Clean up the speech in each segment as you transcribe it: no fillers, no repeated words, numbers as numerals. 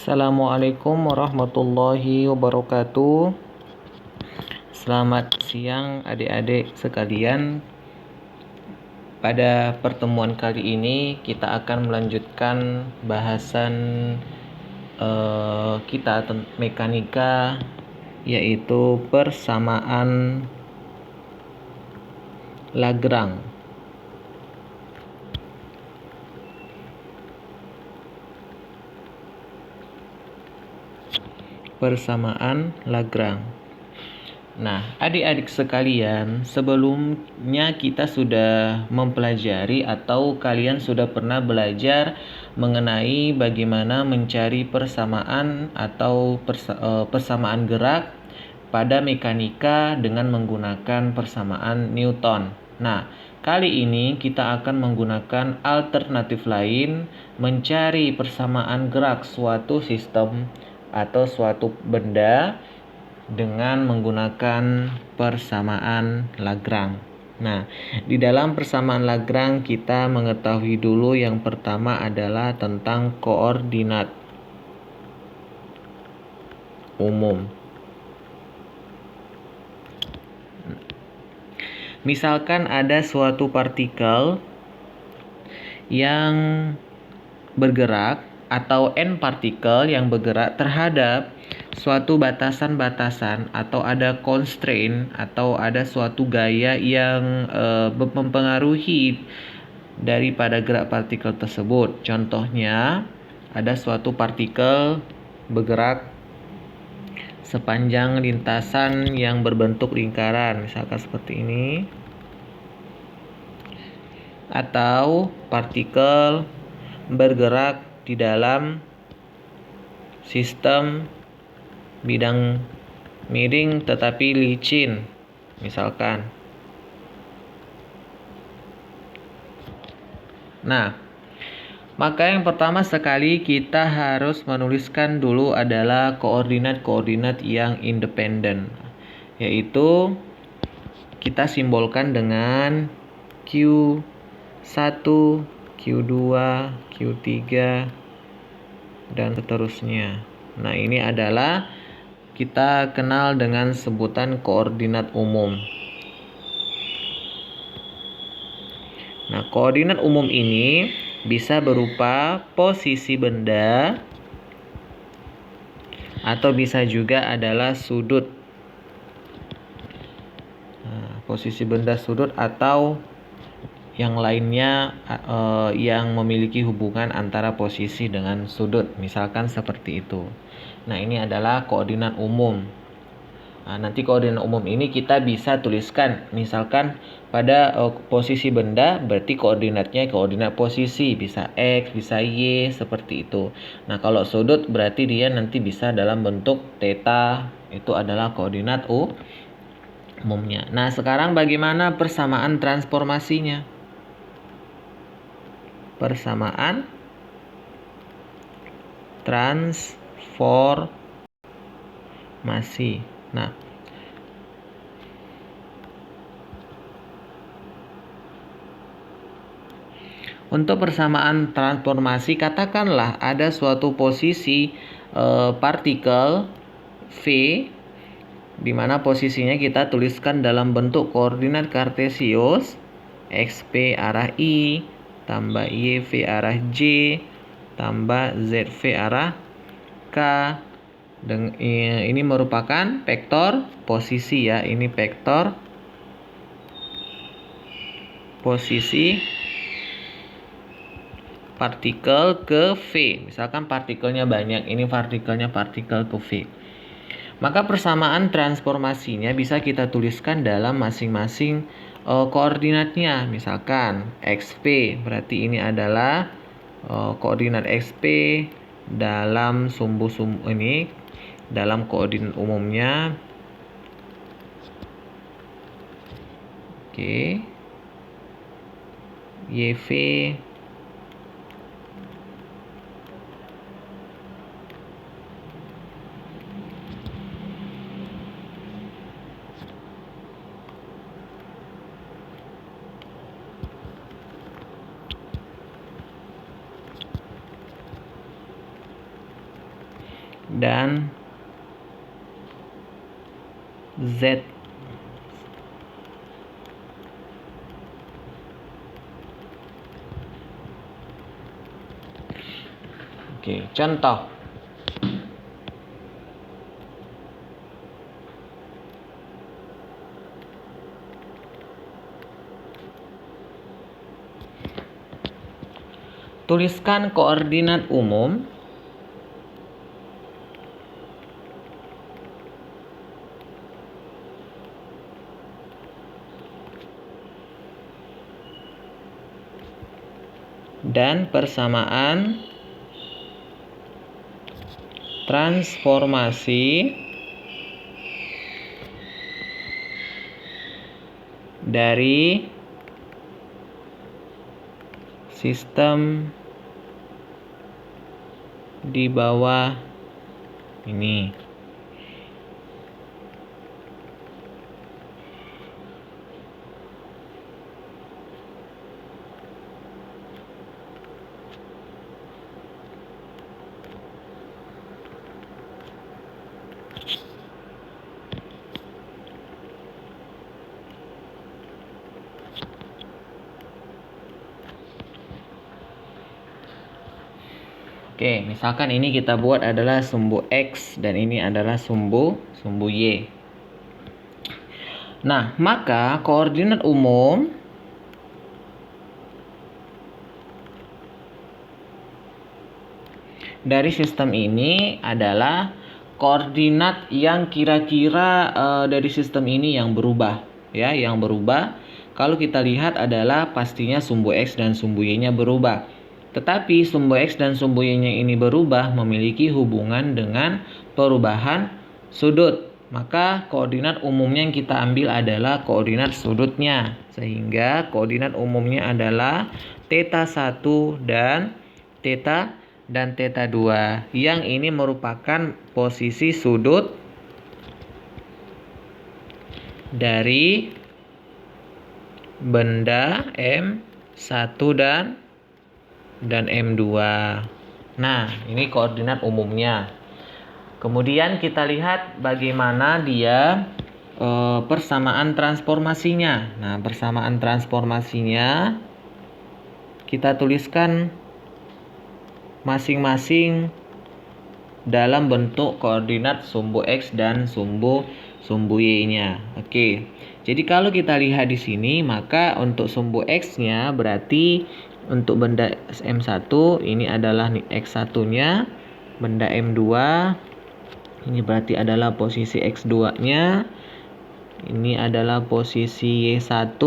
Assalamualaikum warahmatullahi wabarakatuh. Selamat siang adik-adik sekalian. Pada pertemuan kali ini kita akan melanjutkan bahasan kita tentang mekanika, yaitu persamaan Lagrange. Persamaan Lagrange. Nah, adik-adik sekalian, sebelumnya kita sudah mempelajari atau kalian sudah pernah belajar mengenai bagaimana mencari persamaan atau persamaan gerak pada mekanika dengan menggunakan persamaan Newton. Nah, kali ini kita akan menggunakan alternatif lain mencari persamaan gerak suatu sistem atau suatu benda dengan menggunakan persamaan Lagrange. Nah, di dalam persamaan Lagrange kita mengetahui dulu yang pertama adalah tentang koordinat umum. Misalkan ada suatu partikel yang bergerak atau n partikel yang bergerak terhadap suatu batasan-batasan atau ada constraint atau ada suatu gaya yang mempengaruhi daripada gerak partikel tersebut. Contohnya, ada suatu partikel bergerak sepanjang lintasan yang berbentuk lingkaran, misalkan seperti ini. Atau partikel bergerak di dalam sistem bidang miring tetapi licin, misalkan. Nah, maka yang pertama sekali kita harus menuliskan dulu adalah koordinat-koordinat yang independen, yaitu kita simbolkan dengan Q1, Q2, Q3, dan seterusnya. Nah, ini adalah kita kenal dengan sebutan koordinat umum. Nah, koordinat umum ini bisa berupa posisi benda atau bisa juga adalah sudut. Nah, posisi benda, sudut, atau yang lainnya yang memiliki hubungan antara posisi dengan sudut, misalkan seperti itu. Nah, ini adalah koordinat umum. Nah, nanti koordinat umum ini kita bisa tuliskan, misalkan pada posisi benda berarti koordinatnya koordinat posisi, bisa X, bisa Y, seperti itu. Nah, kalau sudut berarti dia nanti bisa dalam bentuk theta, itu adalah koordinat umumnya. Nah, sekarang bagaimana persamaan transformasinya? Persamaan transformasi. Nah, untuk persamaan transformasi, katakanlah ada suatu posisi partikel V, di mana posisinya kita tuliskan dalam bentuk koordinat kartesius, XP arah I, tambah YV arah J, tambah ZV arah K. Dan ini merupakan vektor posisi ya. Ini vektor posisi partikel ke V. Misalkan partikelnya banyak, ini partikel ke V. Maka persamaan transformasinya bisa kita tuliskan dalam masing-masing koordinatnya. Misalkan XP, berarti ini adalah koordinat XP dalam sumbu-sumbu ini, dalam koordinat umumnya. Oke. YV dan Z. Oke, contoh. Tuliskan koordinat umum dan persamaan transformasi dari sistem di bawah ini. Oke, misalkan ini kita buat adalah sumbu X dan ini adalah sumbu Y. Nah, maka koordinat umum dari sistem ini adalah koordinat yang kira-kira dari sistem ini yang berubah, ya, yang berubah. Kalau kita lihat adalah pastinya sumbu X dan sumbu Y-nya berubah. Tetapi sumbu X dan sumbu Y-nya ini berubah memiliki hubungan dengan perubahan sudut. Maka koordinat umumnya yang kita ambil adalah koordinat sudutnya. Sehingga koordinat umumnya adalah θ 1 dan θ 2. Yang ini merupakan posisi sudut dari benda M1 dan M2. Nah, ini koordinat umumnya. Kemudian kita lihat bagaimana dia persamaan transformasinya. Nah, persamaan transformasinya kita tuliskan masing-masing dalam bentuk koordinat sumbu X dan sumbu Y-nya. Oke. Jadi kalau kita lihat di sini, maka untuk sumbu X-nya berarti untuk benda M1 ini adalah X1-nya, benda M2 ini berarti adalah posisi X2-nya, ini adalah posisi Y1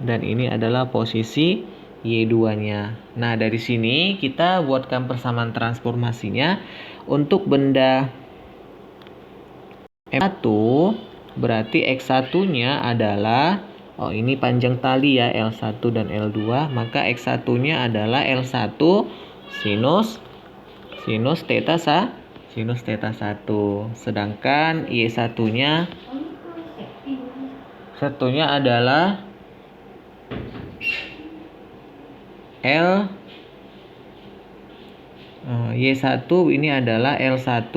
dan ini adalah posisi Y2-nya. Nah, dari sini kita buatkan persamaan transformasinya. Untuk benda M1 berarti X1-nya adalah, ini panjang tali ya, L1 dan L2, maka X1-nya adalah L1 sinus θ 1. Sedangkan Y1-nya adalah Y1 ini adalah L1,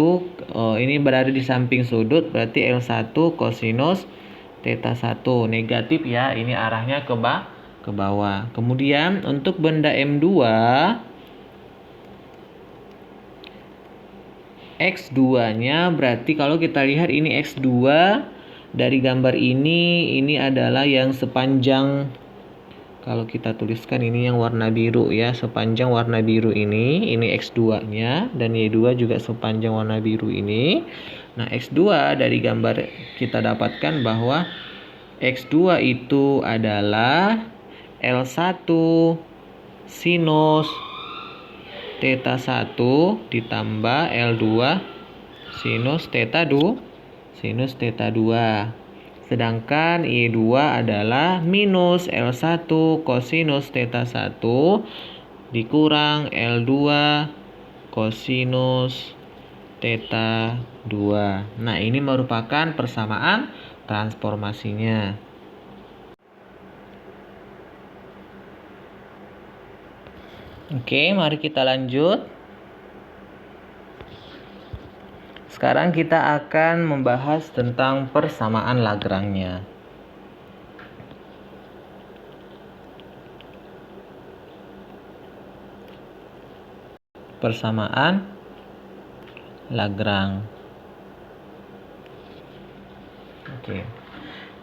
ini berada di samping sudut, berarti L1 kosinus θ 1. Negatif ya, ini arahnya ke bawah. Kemudian untuk benda M2, X2-nya berarti kalau kita lihat ini X2 dari gambar ini adalah yang sepanjang, kalau kita tuliskan ini yang warna biru ya, sepanjang warna biru ini X2-nya, dan Y2 juga sepanjang warna biru ini. Nah, X2 dari gambar kita dapatkan bahwa X2 itu adalah L1 sinus θ 1 ditambah L2 sinus θ 2. Sedangkan Y2 adalah minus L1 kosinus θ 1 dikurang L2 kosinus θ 2. Nah, ini merupakan persamaan transformasinya. Oke, mari kita lanjut. Sekarang kita akan membahas tentang persamaan Lagrange-nya. Persamaan Lagrange. Oke.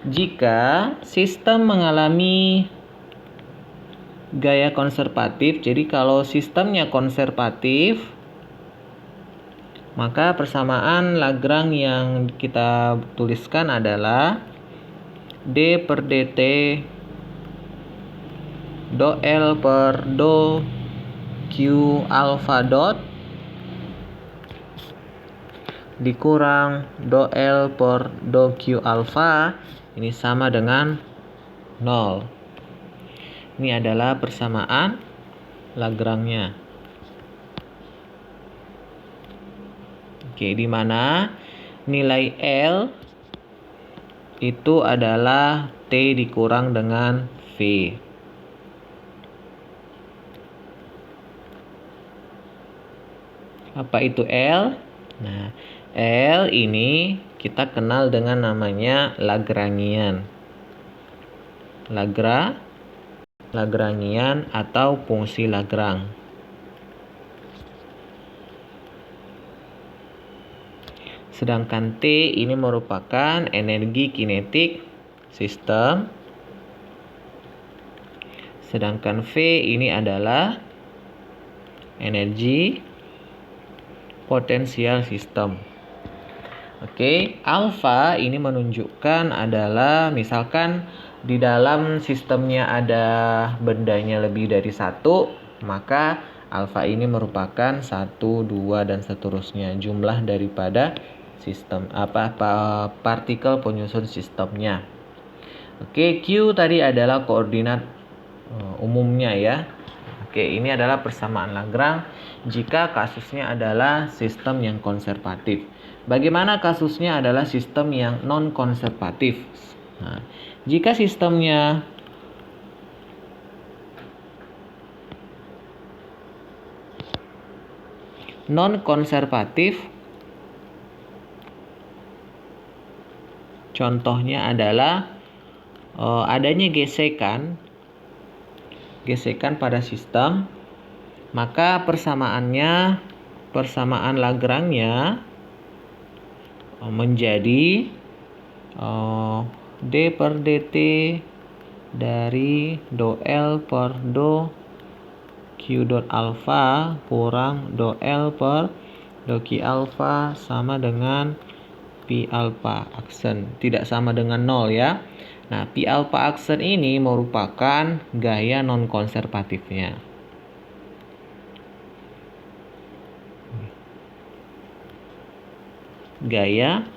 Jika sistem mengalami gaya konservatif, jadi kalau sistemnya konservatif, maka persamaan Lagrange yang kita tuliskan adalah D per dt do L per do Q alpha dot dikurang do L per do Q alpha ini sama dengan 0. Ini adalah persamaan Lagrange-nya. Oke, di mana nilai L itu adalah T dikurang dengan V. Apa itu L? Nah, L ini kita kenal dengan namanya Lagrangian. Lagrangian atau fungsi Lagrange. Sedangkan T ini merupakan energi kinetik sistem. Sedangkan V ini adalah energi potensial sistem. Oke, alfa ini menunjukkan adalah misalkan di dalam sistemnya ada bendanya lebih dari satu, maka alfa ini merupakan 1, 2 dan seterusnya jumlah daripada sistem partikel penyusun sistemnya. Oke, Q tadi adalah koordinat umumnya ya. Oke, ini adalah persamaan Lagrange jika kasusnya adalah sistem yang konservatif. Bagaimana kasusnya adalah sistem yang non-konservatif? Nah, jika sistemnya non-konservatif, contohnya adalah adanya gesekan pada sistem, maka persamaan Lagrange-nya menjadi D per dt dari do L per do Q dot alpha kurang do L per do Q alpha sama dengan P alpha aksen. Tidak sama dengan 0 ya. Nah, P alpha aksen ini merupakan gaya non-konservatifnya. Gaya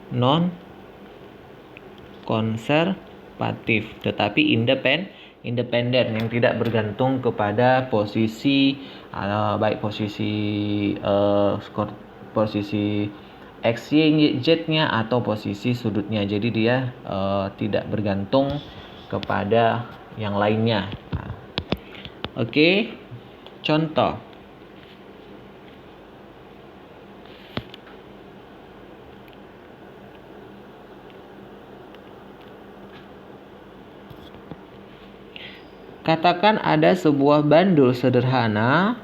non-konservatif, tetapi independen yang tidak bergantung kepada posisi baik posisi X, Y, Z-nya atau posisi sudutnya. Jadi dia tidak bergantung kepada yang lainnya. Oke, contoh. Katakan ada sebuah bandul sederhana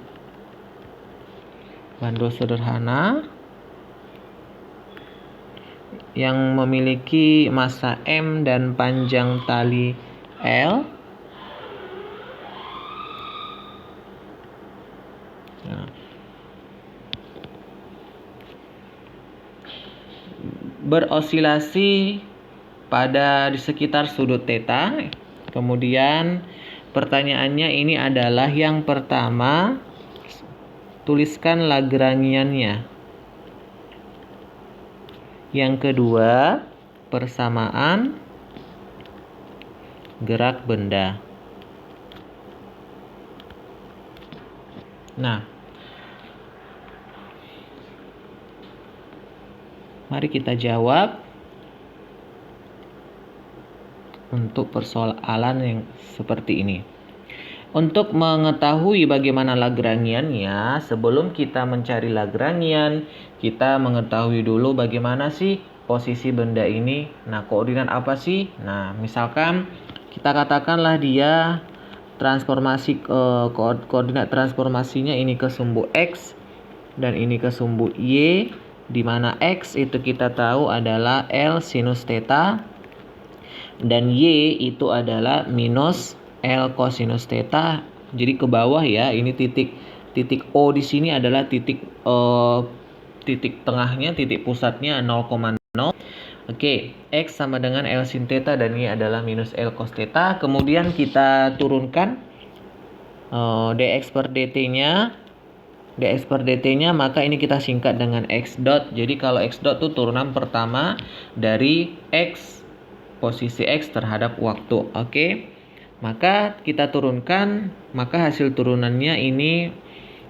yang memiliki massa M dan panjang tali L. Berosilasi di sekitar sudut theta. Kemudian pertanyaannya ini adalah yang pertama, tuliskan Lagrangiannya. Yang kedua, persamaan gerak benda. Nah, mari kita jawab untuk persoalan yang seperti ini. Untuk mengetahui bagaimana Lagrangiannya, sebelum kita mencari Lagrangian, kita mengetahui dulu bagaimana sih posisi benda ini. Nah, koordinat apa sih? Nah, misalkan kita katakanlah dia transformasi koordinat transformasinya ini ke sumbu X dan ini ke sumbu Y, di mana X itu kita tahu adalah L sinus theta dan Y itu adalah minus L cosinus theta. Jadi ke bawah ya, ini titik O di sini adalah titik tengahnya, titik pusatnya 0,0. Oke, X sama dengan L sin theta dan Y adalah minus L cos theta. Kemudian kita turunkan dx per dt-nya. dx per dt-nya, maka ini kita singkat dengan x dot. Jadi kalau x dot itu turunan pertama dari x, posisi x terhadap waktu. Oke. Maka kita turunkan, maka hasil turunannya ini.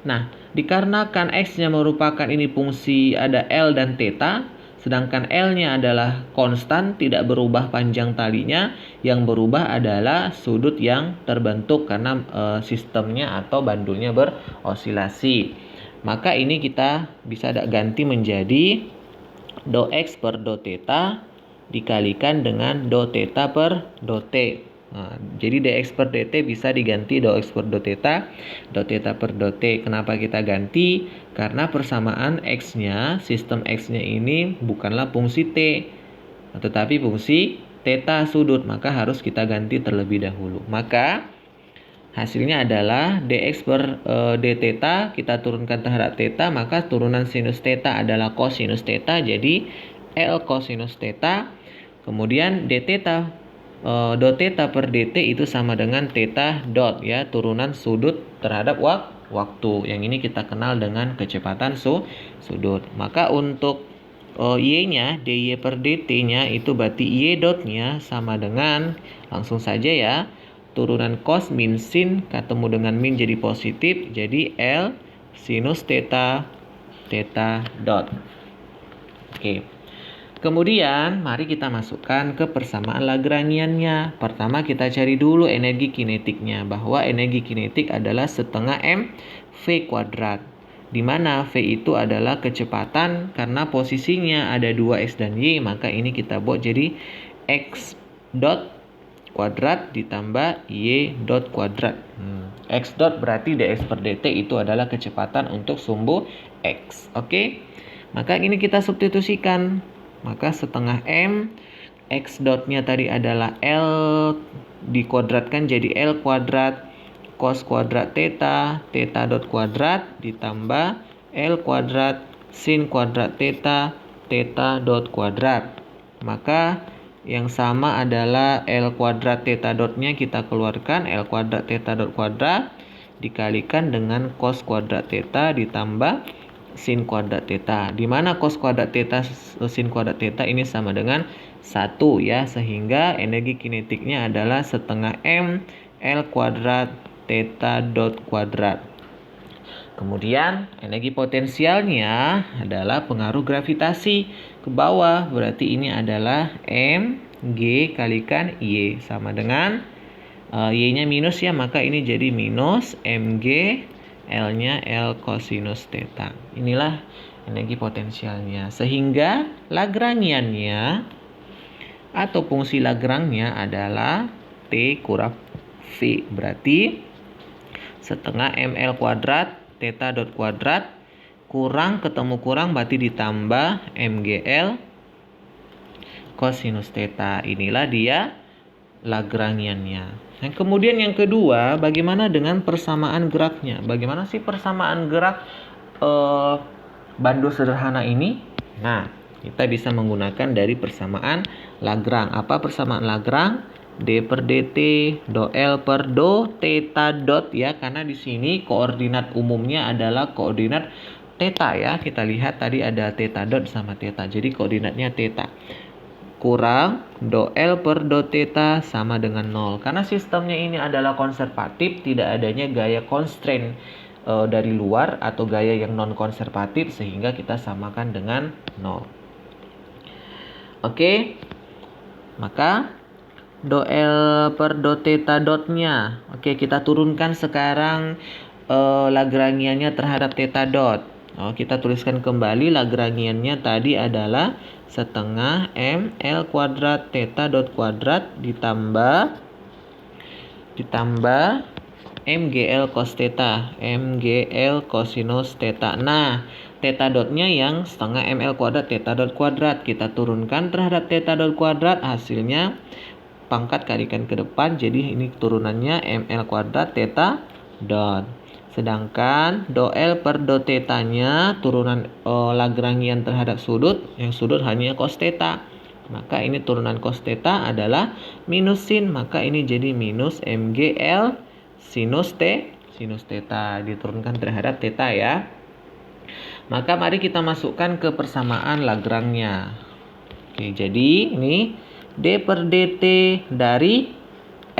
Nah, dikarenakan x-nya merupakan ini fungsi ada L dan theta, sedangkan L-nya adalah konstan, tidak berubah panjang talinya, yang berubah adalah sudut yang terbentuk karena sistemnya atau bandulnya berosilasi. Maka ini kita bisa ganti menjadi do x per do theta dikalikan dengan do theta per do t. Nah, jadi dx per dt bisa diganti do x per do theta per do t. Kenapa kita ganti? Karena persamaan x-nya, sistem x-nya ini bukanlah fungsi t, tetapi fungsi theta sudut. Maka harus kita ganti terlebih dahulu. Maka hasilnya adalah dx per d theta, kita turunkan terhadap theta, maka turunan sinus theta adalah cosinus theta, jadi L cosinus theta. Kemudian d theta do theta per dt itu sama dengan theta dot ya, turunan sudut terhadap waktu. Yang ini kita kenal dengan kecepatan sudut. Maka untuk y-nya, dy per dt-nya itu berarti y dot-nya sama dengan, langsung saja ya, turunan cos min sin ketemu dengan min jadi positif, jadi L sinus theta dot. Oke. Kemudian mari kita masukkan ke persamaan Lagrangiannya. Pertama kita cari dulu energi kinetiknya, bahwa energi kinetik adalah setengah mv kuadrat, di mana v itu adalah kecepatan. Karena posisinya ada 2x dan y, maka ini kita buat jadi x dot kuadrat ditambah y dot kuadrat. X dot berarti dx per dt itu adalah kecepatan untuk sumbu x. Oke. Maka ini kita substitusikan. Maka setengah M, X dotnya tadi adalah L dikuadratkan jadi L kuadrat, cos kuadrat theta, theta dot kuadrat, ditambah L kuadrat, sin kuadrat theta, theta dot kuadrat. Maka yang sama adalah L kuadrat theta dotnya kita keluarkan, L kuadrat theta dot kuadrat, dikalikan dengan cos kuadrat theta ditambah sin kuadrat theta, di mana cos kuadrat theta sin kuadrat theta ini sama dengan 1 ya, sehingga energi kinetiknya adalah setengah M L kuadrat theta dot kuadrat. Kemudian energi potensialnya adalah pengaruh gravitasi ke bawah, berarti ini adalah M G kalikan Y sama dengan Y-nya minus ya, maka ini jadi minus MG, L-nya L cosinus theta. Inilah energi potensialnya. Sehingga Lagrangiannya atau fungsi Lagrange-nya adalah T kurang V. Berarti setengah ML kuadrat theta dot kuadrat kurang ketemu kurang berarti ditambah MGL cosinus theta. Inilah dia Lagrangiannya. Nah, kemudian yang kedua, bagaimana dengan persamaan geraknya? Bagaimana sih persamaan gerak bandul sederhana ini? Nah, kita bisa menggunakan dari persamaan Lagrange. Apa persamaan Lagrange? D per dt, do L per do theta dot ya, karena di sini koordinat umumnya adalah koordinat theta ya. Kita lihat tadi ada theta dot sama theta, jadi koordinatnya theta. Kurang do L per do theta sama dengan 0. Karena sistemnya ini adalah konservatif, tidak adanya gaya constraint dari luar atau gaya yang non konservatif, sehingga kita samakan dengan 0. Oke. Maka do L per do theta dotnya. Oke, kita turunkan sekarang Lagrangiannya terhadap theta dot. Kita tuliskan kembali Lagrangiannya tadi adalah setengah ml kuadrat theta dot kuadrat ditambah mgl cos theta, mgl cosinus theta. Nah, theta dotnya yang setengah ml kuadrat theta dot kuadrat. Kita turunkan terhadap theta dot kuadrat, hasilnya pangkat kalikan ke depan, jadi ini turunannya ml kuadrat theta dot. Sedangkan do L per do theta-nya turunan Lagrangian terhadap sudut, yang sudut hanya cos theta. Maka ini turunan cos theta adalah minus sin, maka ini jadi minus mgl sinus theta diturunkan terhadap theta ya. Maka mari kita masukkan ke persamaan Lagrange-nya. Oke, jadi ini d per dt dari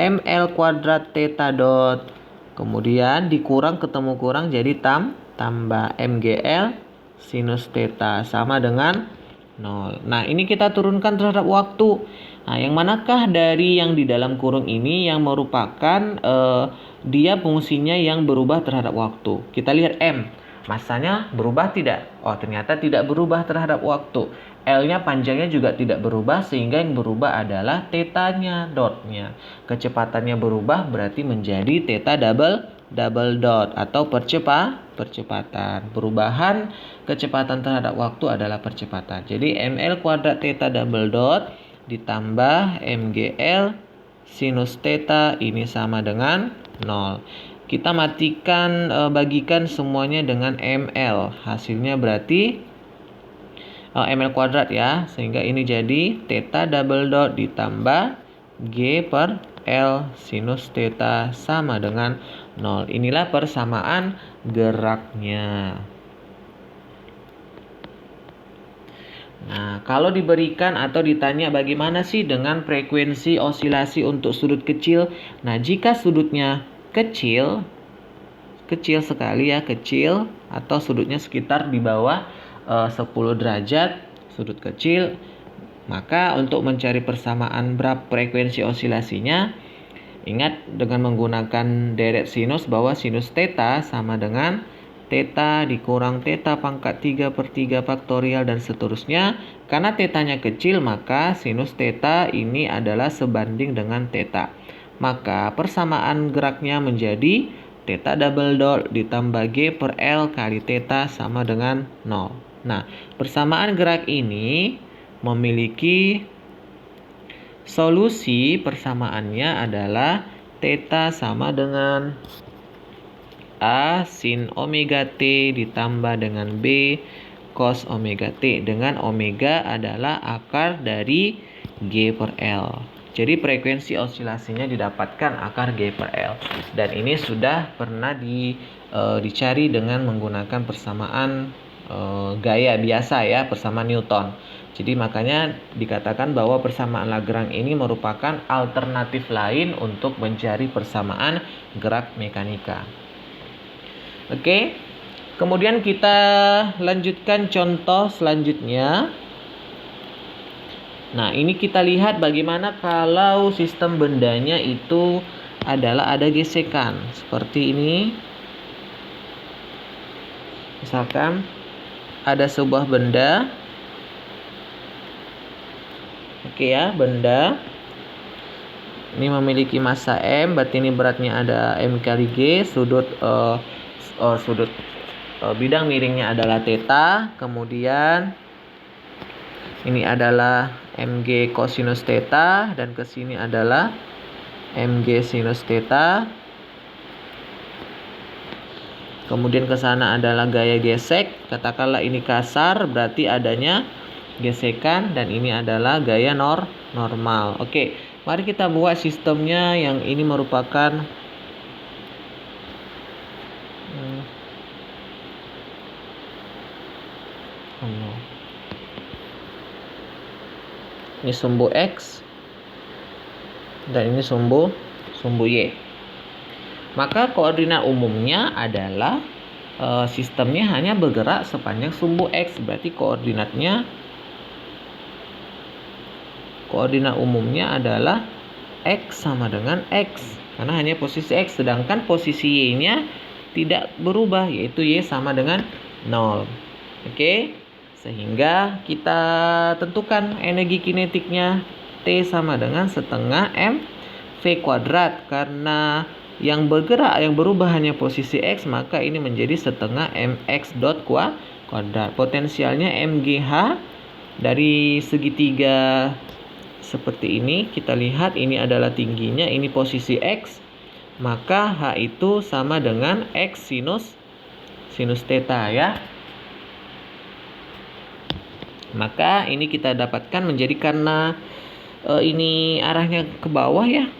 ml kuadrat theta dot, kemudian dikurang ketemu kurang jadi tambah mgl sinus theta sama dengan 0. Nah, ini kita turunkan terhadap waktu. Nah, yang manakah dari yang di dalam kurung ini yang merupakan dia fungsinya yang berubah terhadap waktu? Kita lihat M. Masanya berubah tidak? Oh, ternyata tidak berubah terhadap waktu. L-nya panjangnya juga tidak berubah, sehingga yang berubah adalah theta-nya, dot-nya. Kecepatannya berubah berarti menjadi theta double dot atau percepatan. Perubahan kecepatan terhadap waktu adalah percepatan. Jadi ml kuadrat theta double dot ditambah mgl sinus theta ini sama dengan 0. Kita matikan, bagikan semuanya dengan ml. Hasilnya berarti ml kuadrat ya. Sehingga ini jadi theta double dot ditambah g per L sinus theta sama dengan 0. Inilah persamaan geraknya. Nah, kalau diberikan atau ditanya bagaimana sih dengan frekuensi osilasi untuk sudut kecil? Nah, jika sudutnya kecil sekali ya, kecil atau sudutnya sekitar di bawah 10 derajat, sudut kecil, maka untuk mencari persamaan berapa frekuensi osilasinya, ingat dengan menggunakan deret sinus bahwa sinus theta sama dengan theta dikurang theta pangkat 3/3 faktorial dan seterusnya. Karena tetanya kecil, maka sinus theta ini adalah sebanding dengan theta. Maka persamaan geraknya menjadi theta double dot ditambah G per L kali theta sama dengan 0. Nah, persamaan gerak ini memiliki solusi persamaannya adalah theta sama dengan A sin omega T ditambah dengan B cos omega T, dengan omega adalah akar dari G per L. Jadi frekuensi osilasinya didapatkan akar G per L. Dan ini sudah pernah dicari dengan menggunakan persamaan gaya biasa ya, persamaan Newton. Jadi makanya dikatakan bahwa persamaan Lagrange ini merupakan alternatif lain untuk mencari persamaan gerak mekanika. Oke, kemudian kita lanjutkan contoh selanjutnya. Nah, ini kita lihat bagaimana kalau sistem bendanya itu adalah ada gesekan. Seperti ini. Misalkan ada sebuah benda. Oke ya, benda. Ini memiliki massa M, berarti ini beratnya ada M kali G, sudut bidang miringnya adalah theta, kemudian ini adalah mg cosinus theta dan ke sini adalah mg sinus theta. Kemudian ke sana adalah gaya gesek, katakanlah ini kasar berarti adanya gesekan dan ini adalah gaya normal. Oke, mari kita buat sistemnya yang ini merupakan ini sumbu X dan ini sumbu Y. Maka koordinat umumnya adalah sistemnya hanya bergerak sepanjang sumbu X, berarti koordinat umumnya adalah X sama dengan X. Karena hanya posisi X. Sedangkan posisi Y-nya tidak berubah, yaitu Y sama dengan 0. Oke. Sehingga kita tentukan energi kinetiknya. T sama dengan setengah mv kuadrat. Karena yang bergerak, yang berubah hanya posisi X, maka ini menjadi setengah mx dot kuadrat. Potensialnya mgh dari segitiga seperti ini. Kita lihat ini adalah tingginya, ini posisi X. Maka H itu sama dengan X sinus theta ya. Maka ini kita dapatkan menjadi karena ini arahnya ke bawah ya.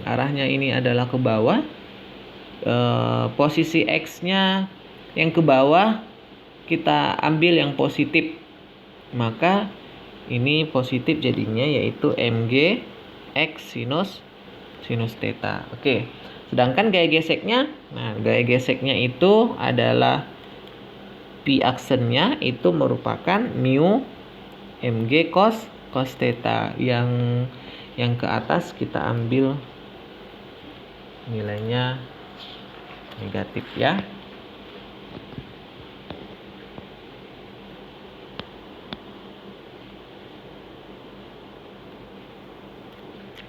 Arahnya ini adalah ke bawah. Posisi X-nya yang ke bawah kita ambil yang positif. Maka ini positif jadinya, yaitu mg X sinus theta. Oke. Sedangkan gaya geseknya, gaya geseknya itu adalah pi aksennya itu merupakan mu mg cos theta. Yang ke atas kita ambil nilainya negatif ya.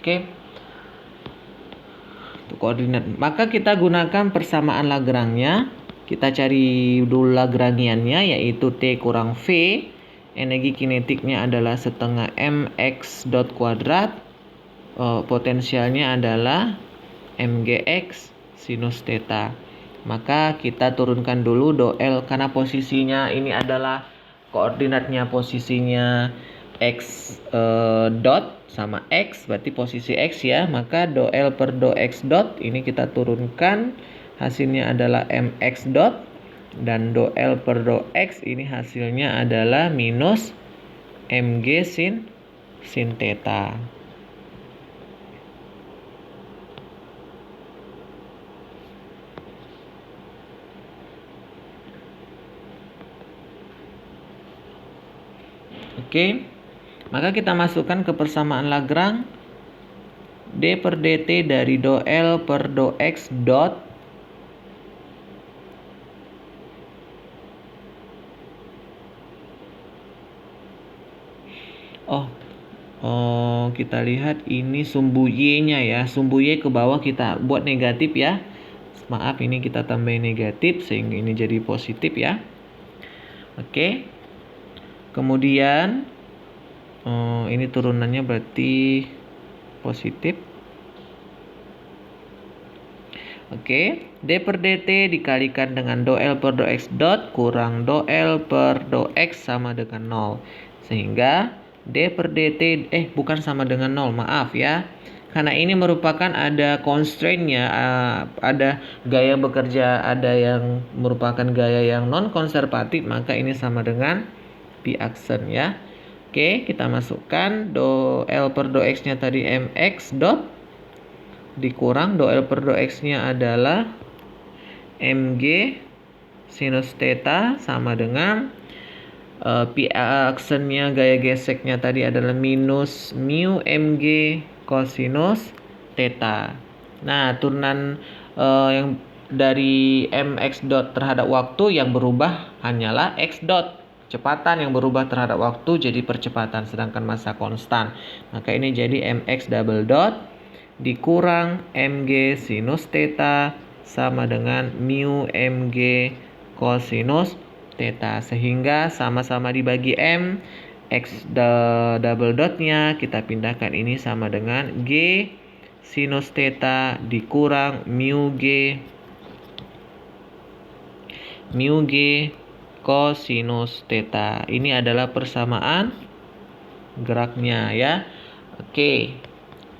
Oke. Untuk koordinat, maka kita gunakan persamaan Lagrange-nya. Kita cari dulu Lagrangiannya, yaitu T kurang V. Energi kinetiknya adalah setengah mx dot kuadrat. Potensialnya adalah mgx sinus theta. Maka kita turunkan dulu do L, karena posisinya ini adalah koordinatnya, posisinya x dot sama x, berarti posisi x ya. Maka do L per do x dot ini kita turunkan, hasilnya adalah mx dot. Dan do L per do x ini hasilnya adalah minus mg sin theta. Oke. Maka kita masukkan ke persamaan Lagrange. D per dt dari do L per do x dot kita lihat ini sumbu Y-nya ya. Sumbu Y ke bawah kita buat negatif ya. Maaf, ini kita tambahin negatif sehingga ini jadi positif ya. Oke. Kemudian ini turunannya berarti positif. Oke, D per dt dikalikan dengan do L per do x dot kurang do L per do x sama dengan 0. Sehingga D per dt bukan sama dengan 0, maaf ya. Karena ini merupakan ada constraint-nya, ada gaya bekerja, ada yang merupakan gaya yang non konservatif, maka ini sama dengan pi aksen ya. Oke, kita masukkan do L per do x-nya tadi mx dot dikurang do L per do x-nya adalah mg sinus theta sama dengan pi aksennya, gaya geseknya tadi adalah minus mu mg cosinus theta. Nah, turunan yang dari mx dot terhadap waktu yang berubah hanyalah x dot. Kecepatan yang berubah terhadap waktu jadi percepatan, sedangkan massa konstan. Maka ini jadi mx double dot dikurang mg sinus theta sama dengan mu mg cosinus theta. Sehingga sama-sama dibagi m, x double dotnya kita pindahkan, ini sama dengan g sinus theta dikurang mu g cosinus theta. Ini adalah persamaan geraknya ya. Oke.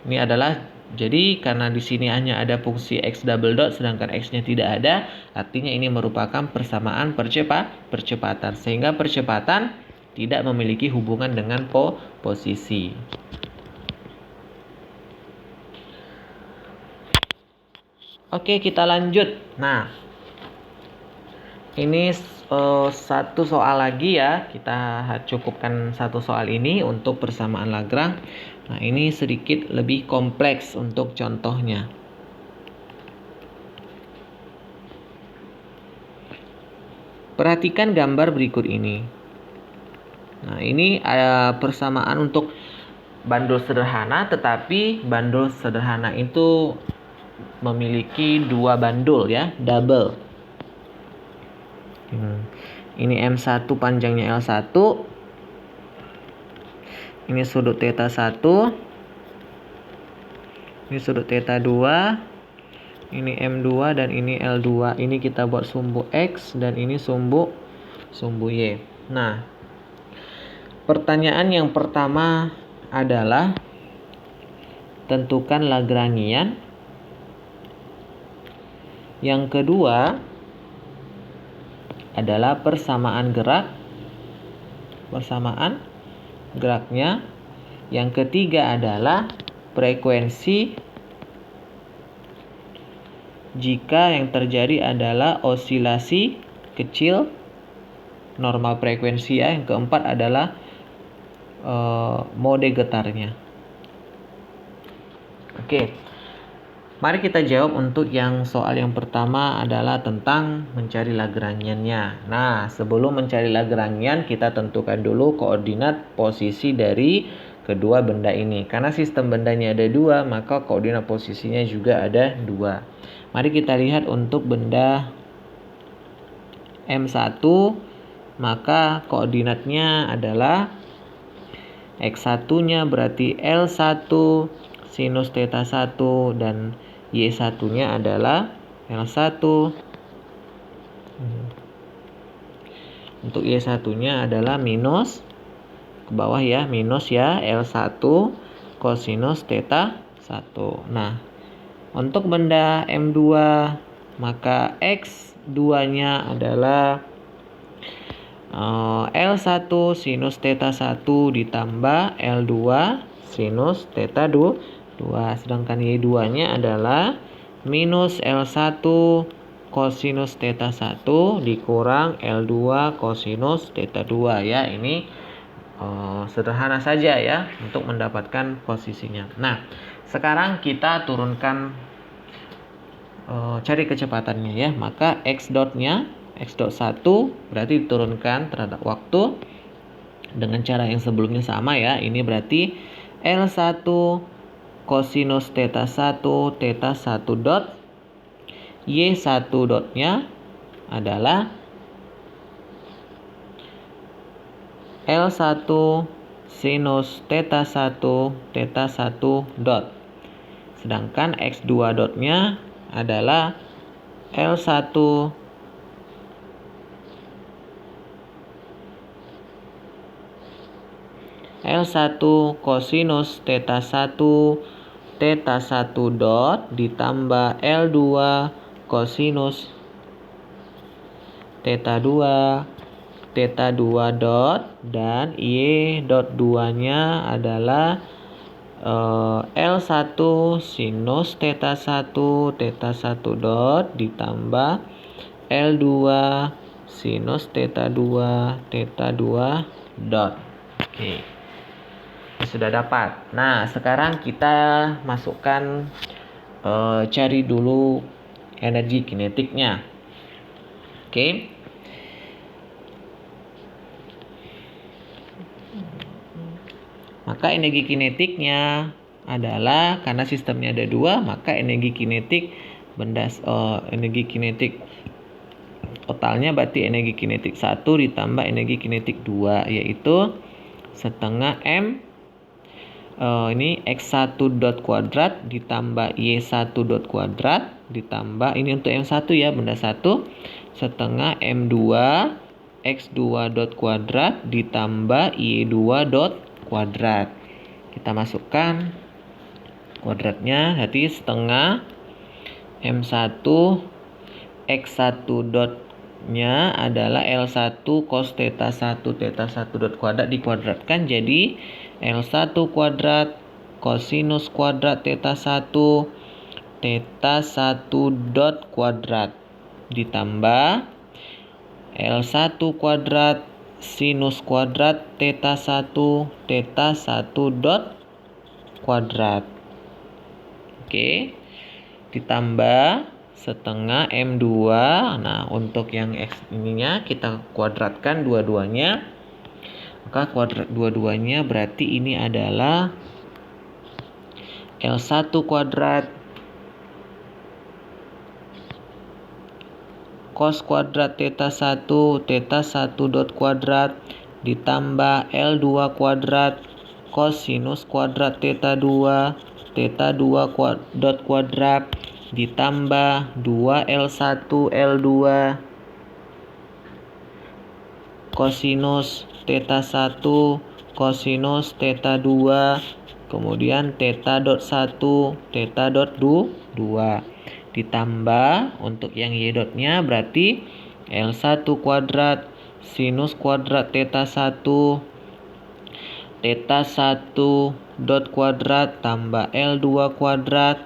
Ini adalah, jadi karena di sini hanya ada fungsi x double dot sedangkan x-nya tidak ada, artinya ini merupakan persamaan percepatan, sehingga percepatan tidak memiliki hubungan dengan posisi. Oke, kita lanjut. Nah, Ini satu soal lagi ya, kita cukupkan satu soal ini untuk persamaan Lagrange. Nah, ini sedikit lebih kompleks untuk contohnya. Perhatikan gambar berikut ini. Nah, ini persamaan untuk bandul sederhana, tetapi bandul sederhana itu memiliki dua bandul ya, double. Ini M1 panjangnya L1. Ini sudut theta 1. Ini sudut theta 2. Ini M2 dan ini L2. Ini kita buat sumbu X dan ini sumbu Y. Nah, pertanyaan yang pertama adalah tentukan Lagrangian. Yang kedua adalah persamaan geraknya. Yang ketiga adalah frekuensi jika yang terjadi adalah osilasi kecil, normal frekuensi ya. Yang keempat adalah mode getarnya. Oke. Mari kita jawab untuk yang soal yang pertama adalah tentang mencari Lagrangiannya. Nah, sebelum mencari Lagrangian, kita tentukan dulu koordinat posisi dari kedua benda ini. Karena sistem bendanya ada dua, maka koordinat posisinya juga ada dua. Mari kita lihat untuk benda M1, maka koordinatnya adalah X1-nya berarti L1 sinus theta 1 dan Y1-nya adalah L1. Untuk Y1-nya adalah minus, ke bawah ya, minus ya, L1 kosinus theta 1. Nah, untuk benda M2, maka X2-nya adalah L1 sinus theta 1 ditambah L2 sinus theta 2. Sedangkan Y2-nya adalah minus L1 kosinus theta 1 dikurang L2 kosinus theta 2 ya. Ini sederhana saja ya untuk mendapatkan posisinya. Nah, sekarang kita turunkan, cari kecepatannya ya. Maka X.nya X.1 berarti diturunkan terhadap waktu dengan cara yang sebelumnya sama ya. Ini berarti L1 kosinus theta 1 theta 1 dot. Y1 dotnya adalah L1 sinus theta 1 theta 1 dot. Sedangkan X2 dotnya adalah L1 kosinus theta 1 theta 1 dot ditambah L2 kosinus theta 2 dot dan Y dot 2-nya adalah L1 sinus theta 1 theta 1 dot ditambah L2 sinus theta 2 dot. Oke. Sudah dapat. Nah, sekarang kita masukkan, cari dulu energi kinetiknya. Oke. Maka energi kinetiknya adalah, karena sistemnya ada dua, maka energi kinetik totalnya berarti energi kinetik 1 ditambah energi kinetik 2, yaitu setengah M ini X1 dot kuadrat ditambah Y1 dot kuadrat ditambah, ini untuk M1 ya, benda 1, setengah M2 X2 dot kuadrat ditambah Y2 dot kuadrat. Kita masukkan kuadratnya, berarti setengah M1 X1 dotnya adalah L1 cos theta 1 theta 1 dot kuadrat dikuadratkan jadi L1 kuadrat kosinus kuadrat theta 1 theta 1 dot kuadrat ditambah L1 kuadrat sinus kuadrat theta 1 dot kuadrat. Oke. Ditambah setengah M2. Nah, untuk yang X ininya kita kuadratkan dua-duanya. Maka kuadrat dua-duanya berarti ini adalah L1 kuadrat cos kuadrat theta 1 dot kuadrat ditambah L2 kuadrat cos sinus kuadrat theta 2 dot kuadrat ditambah 2L1 L2 kosinus theta 1 kosinus theta 2 kemudian theta dot 1 theta dot 2 ditambah untuk yang y dotnya berarti L1 kuadrat sinus kuadrat theta 1 dot kuadrat tambah L2 kuadrat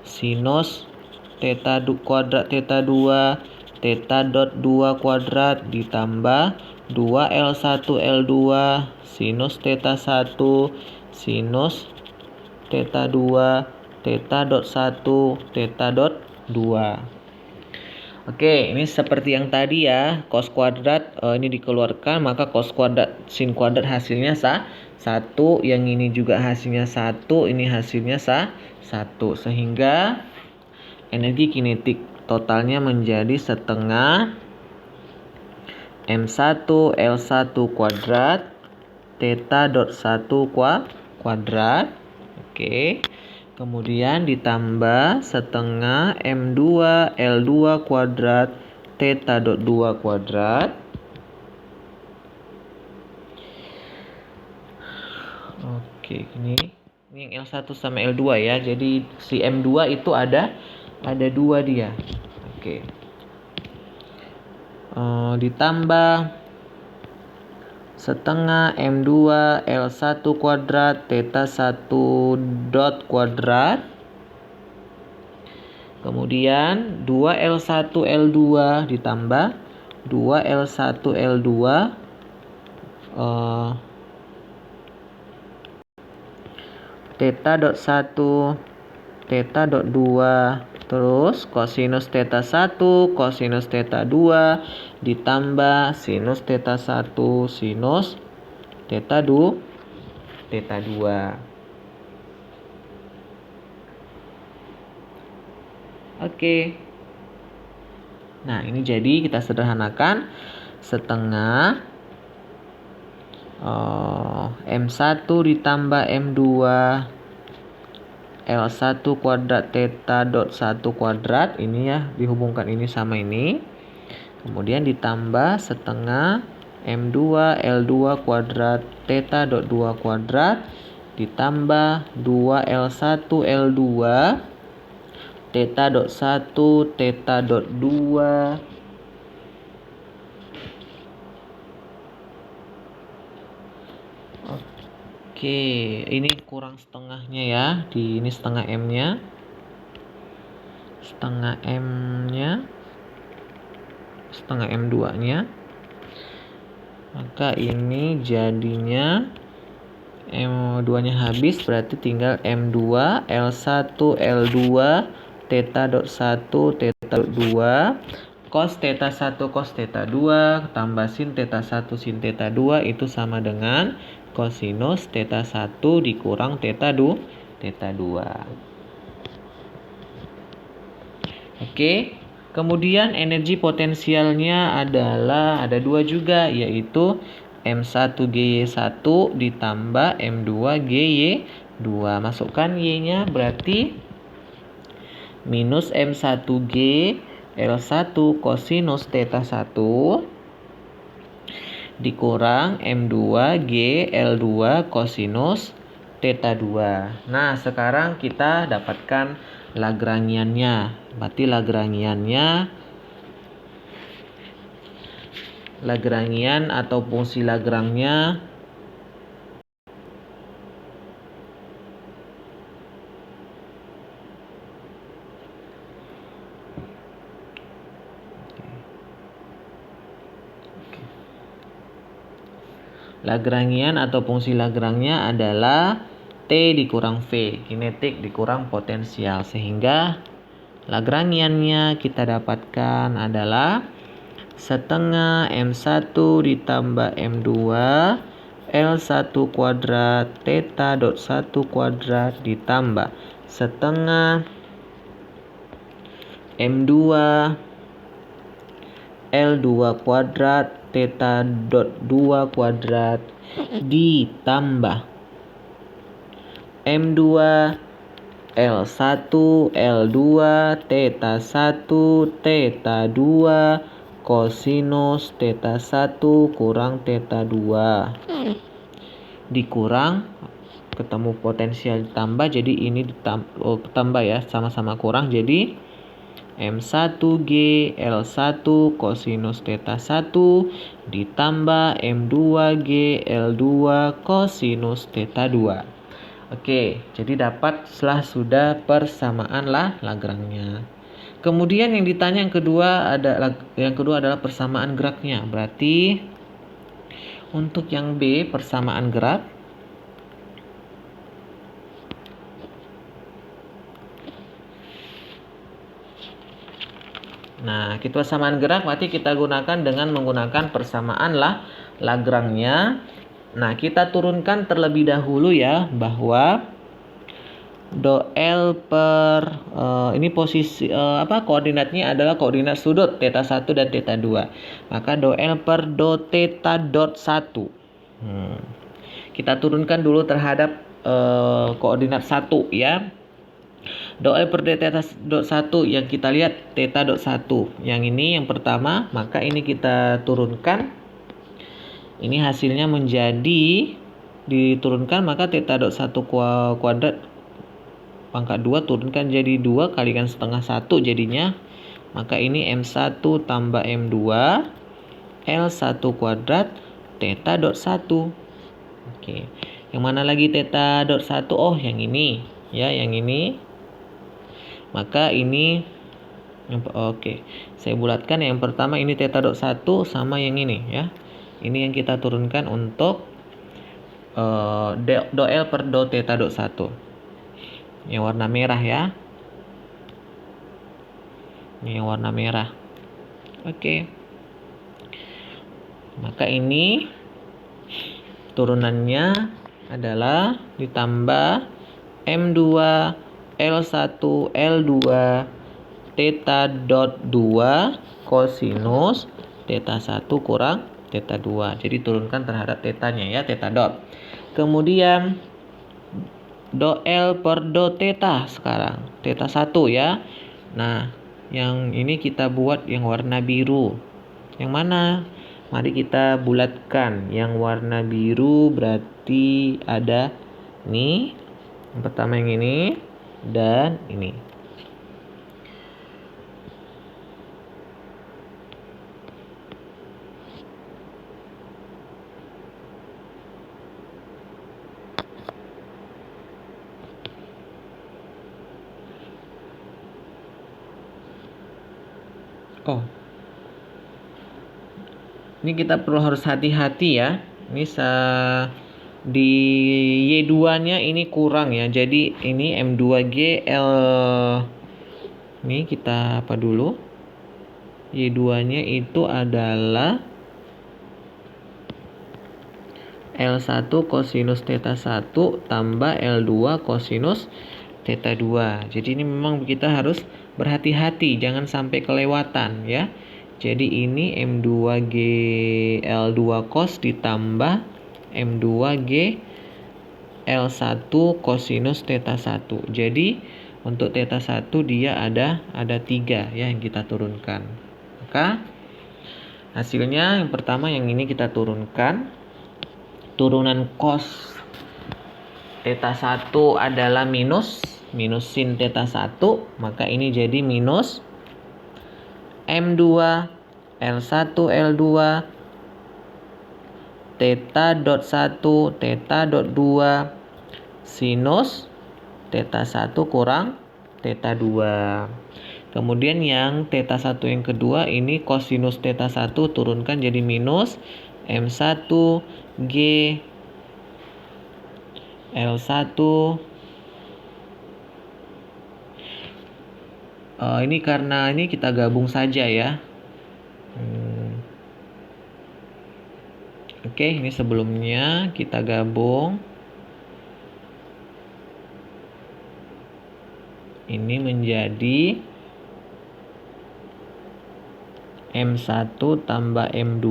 sinus theta kuadrat theta 2 theta dot 2 kuadrat ditambah 2L1 L2 sinus theta 1 sinus theta 2 theta dot 1 theta dot 2. Oke, ini seperti yang tadi ya, cos kuadrat ini dikeluarkan, maka cos kuadrat sin kuadrat hasilnya 1, yang ini juga hasilnya 1, ini hasilnya 1, sehingga energi kinetik totalnya menjadi setengah M1 L1 kuadrat theta dot 1 kuadrat. Oke. Kemudian ditambah setengah M2 L2 kuadrat theta dot 2 kuadrat. Oke, ini yang L1 sama L2 ya. Jadi si M2 itu ada 2 dia. Oke. Ditambah setengah M2 L1 kuadrat theta 1 dot kuadrat. Kemudian 2L1 L2 ditambah 2L1 L2 theta dot 1 theta dot 2 terus kosinus theta 1 kosinus theta 2 ditambah sinus theta 1 sinus theta 2 Oke. Nah, ini jadi kita sederhanakan setengah M1 ditambah M2 L1 kuadrat theta dot 1 kuadrat, ini ya, dihubungkan ini sama ini. Kemudian ditambah setengah M2 L2 kuadrat theta dot 2 kuadrat ditambah 2L1 L2 theta dot 1 theta dot 2 Oke, ini kurang setengahnya ya. Ini setengah M-nya. Setengah M-nya. Setengah M2-nya. Maka ini jadinya M2-nya habis, berarti tinggal M2 L1 L2 theta dot 1 theta dot 2 cos theta 1 cos theta 2 tambah sin theta 1 sin theta 2 itu sama dengan kosinus theta 1 dikurang theta 2. Oke, kemudian energi potensialnya adalah ada 2 juga, yaitu M1 GY1 ditambah M2 GY2. Masukkan Y-nya berarti minus M1 G L1 kosinus theta 1 dikurang M2 G L2 kosinus theta 2. Nah, sekarang kita dapatkan Lagrangiannya. Berarti Lagrangian atau fungsi Lagrangnya Lagrangian atau fungsi Lagrangnya adalah T dikurang V, kinetik dikurang potensial. Sehingga Lagrangiannya kita dapatkan adalah setengah M1 ditambah M2 L1 kuadrat theta dot 1 kuadrat ditambah setengah M2 L2 kuadrat theta dot 2 kuadrat ditambah M2 L1 L2 theta 1 theta 2 kosinus theta 1 kurang theta 2 dikurang, ketemu potensial ditambah, jadi ini ditambah ya, sama-sama kurang, jadi M1G L1 kosinus theta 1 ditambah M2G L2 kosinus theta 2. Oke, jadi dapat setelah sudah persamaan Lagrangnya. Kemudian yang ditanya yang kedua adalah persamaan geraknya. Berarti untuk yang B persamaan gerak. Nah, kita persamaan gerak berarti kita gunakan dengan menggunakan persamaan Lagrangnya. Nah, kita turunkan terlebih dahulu ya bahwa do L per ini posisi koordinatnya adalah koordinat sudut theta 1 dan theta 2. Maka do L per do theta dot 1. Kita turunkan dulu terhadap koordinat 1 ya. Do L per theta dot 1 yang kita lihat theta dot 1. Yang ini yang pertama, maka ini kita turunkan. Ini hasilnya menjadi diturunkan, maka theta dot 1 kuadrat pangkat 2 turunkan jadi 2 kalikan setengah 1 jadinya. Maka ini M1 tambah M2 L1 kuadrat theta dot 1. Oke. Yang mana lagi theta dot 1? Oh, yang ini. Ya, yang ini. Maka ini oke. Saya bulatkan yang pertama ini theta dot 1 sama yang ini ya. Ini yang kita turunkan untuk do L per do theta dot 1. Yang warna merah ya. Ini yang warna merah. Oke. Maka ini turunannya adalah ditambah M2 L1 L2 theta dot 2 kosinus theta 1 kurang theta 2. Jadi turunkan terhadap tetanya ya, theta dot. Kemudian do L per do theta sekarang. Theta 1 ya. Nah, yang ini kita buat yang warna biru. Yang mana? Mari kita bulatkan. Yang warna biru berarti ada nih. Yang pertama yang ini dan ini. Oh, ini kita perlu harus hati-hati ya. Ini di Y2-nya ini kurang ya. Jadi ini M2G L. Ini kita apa dulu? Y2-nya itu adalah L1 kosinus theta 1 tambah L2 kosinus theta 2. Jadi ini memang kita harus berhati-hati, jangan sampai kelewatan ya. Jadi ini M2G L2 cos ditambah M2G L1 kosinus theta 1. Jadi untuk theta 1 dia ada 3 ya yang kita turunkan. Maka hasilnya yang pertama yang ini kita turunkan. Turunan cos theta 1 adalah minus sin theta 1, maka ini jadi minus M2 L1 L2 theta dot 1 theta dot 2 sinus theta 1 kurang theta 2. Kemudian yang theta 1 yang kedua ini kosinus theta 1 turunkan jadi minus M1 G L1. Ini karena ini kita gabung saja ya. Oke, ini sebelumnya kita gabung. Ini menjadi M1 tambah M2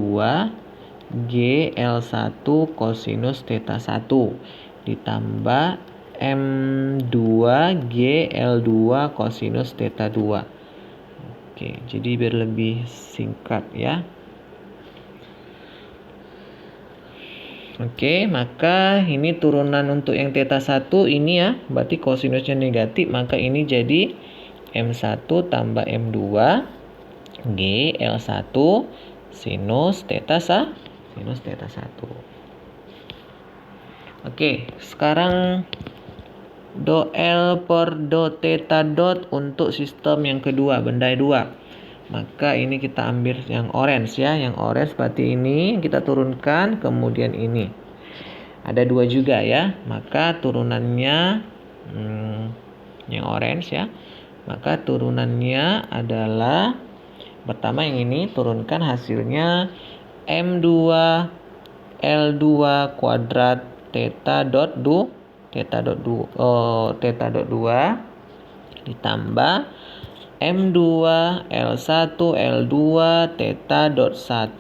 G L1 kosinus theta 1 ditambah M2 G L2 kosinus theta 2. Oke, jadi biar lebih singkat ya. Oke, maka ini turunan untuk yang theta 1 ini ya, berarti kosinusnya negatif, maka ini jadi M1 tambah M2 G L1 sinus theta 1. Oke, sekarang do L per do theta dot untuk sistem yang kedua, benda 2. Maka ini kita ambil yang orange ya. Yang orange berarti ini kita turunkan, kemudian ini. Ada 2 juga ya. Maka turunannya yang orange ya. Maka turunannya adalah pertama yang ini turunkan hasilnya M2 L2 kuadrat theta dot 2 ditambah M2 L1 L2 theta dot 1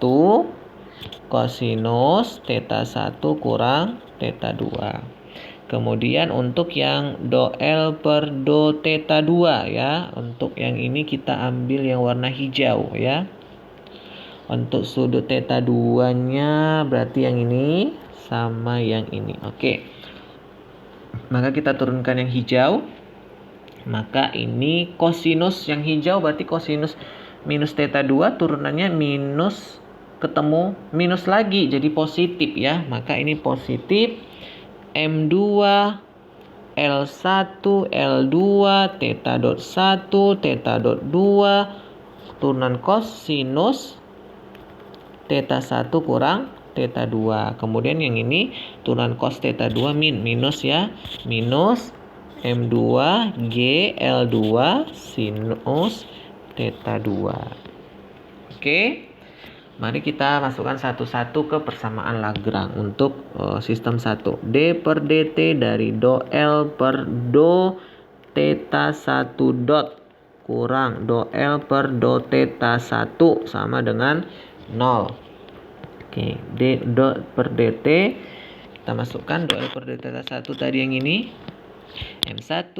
kosinus theta 1 kurang theta 2. Kemudian untuk yang do L per do theta 2 ya. Untuk yang ini kita ambil yang warna hijau ya. Untuk sudut theta 2-nya berarti yang ini sama yang ini. Oke. Maka kita turunkan yang hijau. Maka ini kosinus yang hijau berarti kosinus minus theta 2 turunannya minus ketemu minus lagi jadi positif ya. Maka ini positif M2 L1 L2 theta dot 1 theta dot 2 turunan kosinus theta 1 kurang theta 2. Kemudian yang ini turunan cos theta 2 minus ya. Minus M2 G L2 sinus theta 2. Oke. Mari kita masukkan satu-satu ke persamaan Lagrange untuk sistem 1. D per dt dari do L per do theta 1 dot kurang do L per do theta 1 sama dengan 0. Oke, D do per dt kita masukkan do L per do theta 1 tadi yang ini. M1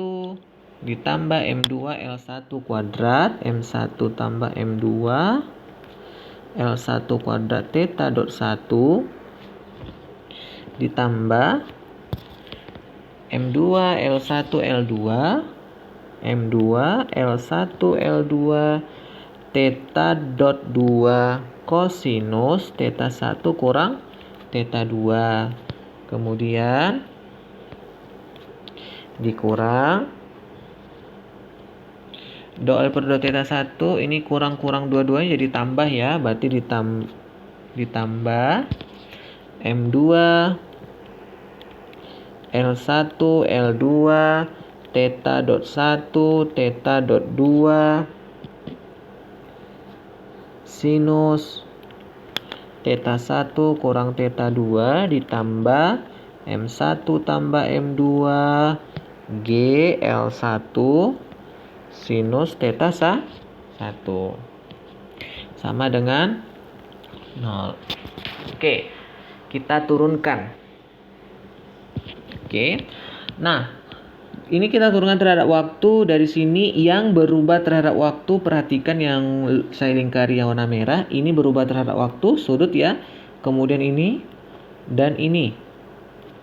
ditambah M2 L1 kuadrat M1 tambah M2 L1 kuadrat theta dot 1 ditambah M2 L1 L2 M2 L1 L2 theta dot 2 kosinus theta 1 kurang theta 2. Kemudian dikurang do L per do theta 1 ini kurang dua-duanya jadi tambah ya, berarti ditambah M2 L1 L2 theta dot 1 theta dot 2 sinus theta 1 kurang theta 2 ditambah M1 tambah M2 G L1 sinus theta 1 sama dengan 0. Oke, kita turunkan. Oke. Nah, ini kita turunkan terhadap waktu. Dari sini yang berubah terhadap waktu, perhatikan yang saya lingkari yang warna merah, ini berubah terhadap waktu, sudut ya. Kemudian ini dan ini.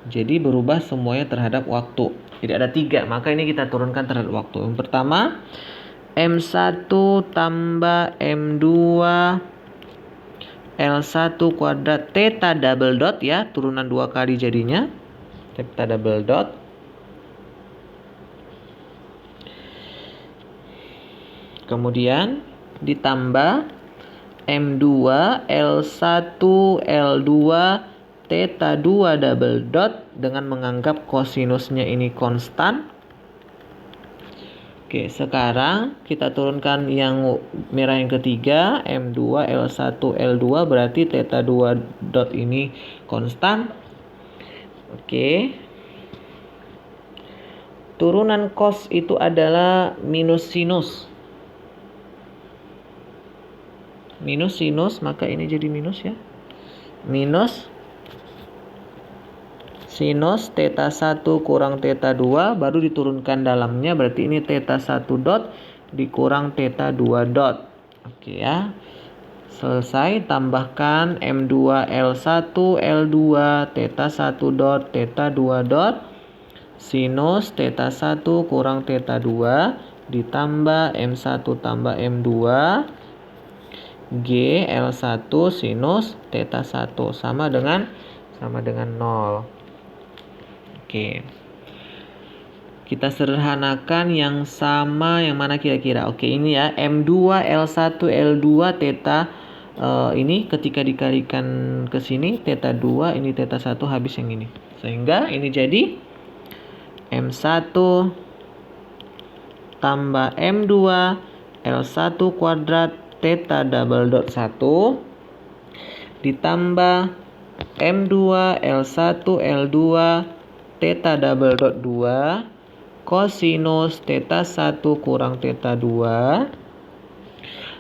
Jadi berubah semuanya terhadap waktu. Jadi ada 3, maka ini kita turunkan terhadap waktu. Yang pertama, M1 tambah M2 L1 kuadrat theta double dot ya. Turunan 2 kali jadinya. Theta double dot. Kemudian ditambah M2 L1 L2 theta 2 double dot dengan menganggap kosinusnya ini konstan. Oke, sekarang kita turunkan yang merah yang ketiga, M2 L1 L2 berarti theta 2 dot ini konstan. Oke. Turunan cos itu adalah minus sinus. Minus sinus, maka ini jadi minus ya. Minus sinus theta 1 kurang theta 2 baru diturunkan dalamnya, berarti ini theta 1 dot dikurang theta 2 dot. Oke ya. Selesai, tambahkan M2 L1 L2 theta 1 dot theta 2 dot sinus theta 1 kurang theta 2 ditambah M1 tambah M2 G L1 sinus theta 1 sama dengan 0. Oke. Kita sederhanakan yang sama yang mana kira-kira? Oke, ini ya M2 L1 L2 theta ini ketika dikalikan ke sini theta 2, ini theta 1 habis yang ini. Sehingga ini jadi M1 tambah M2 L1 kuadrat theta double dot 1 ditambah M2 L1 L2 theta double dot 2 kosinus theta 1 kurang theta 2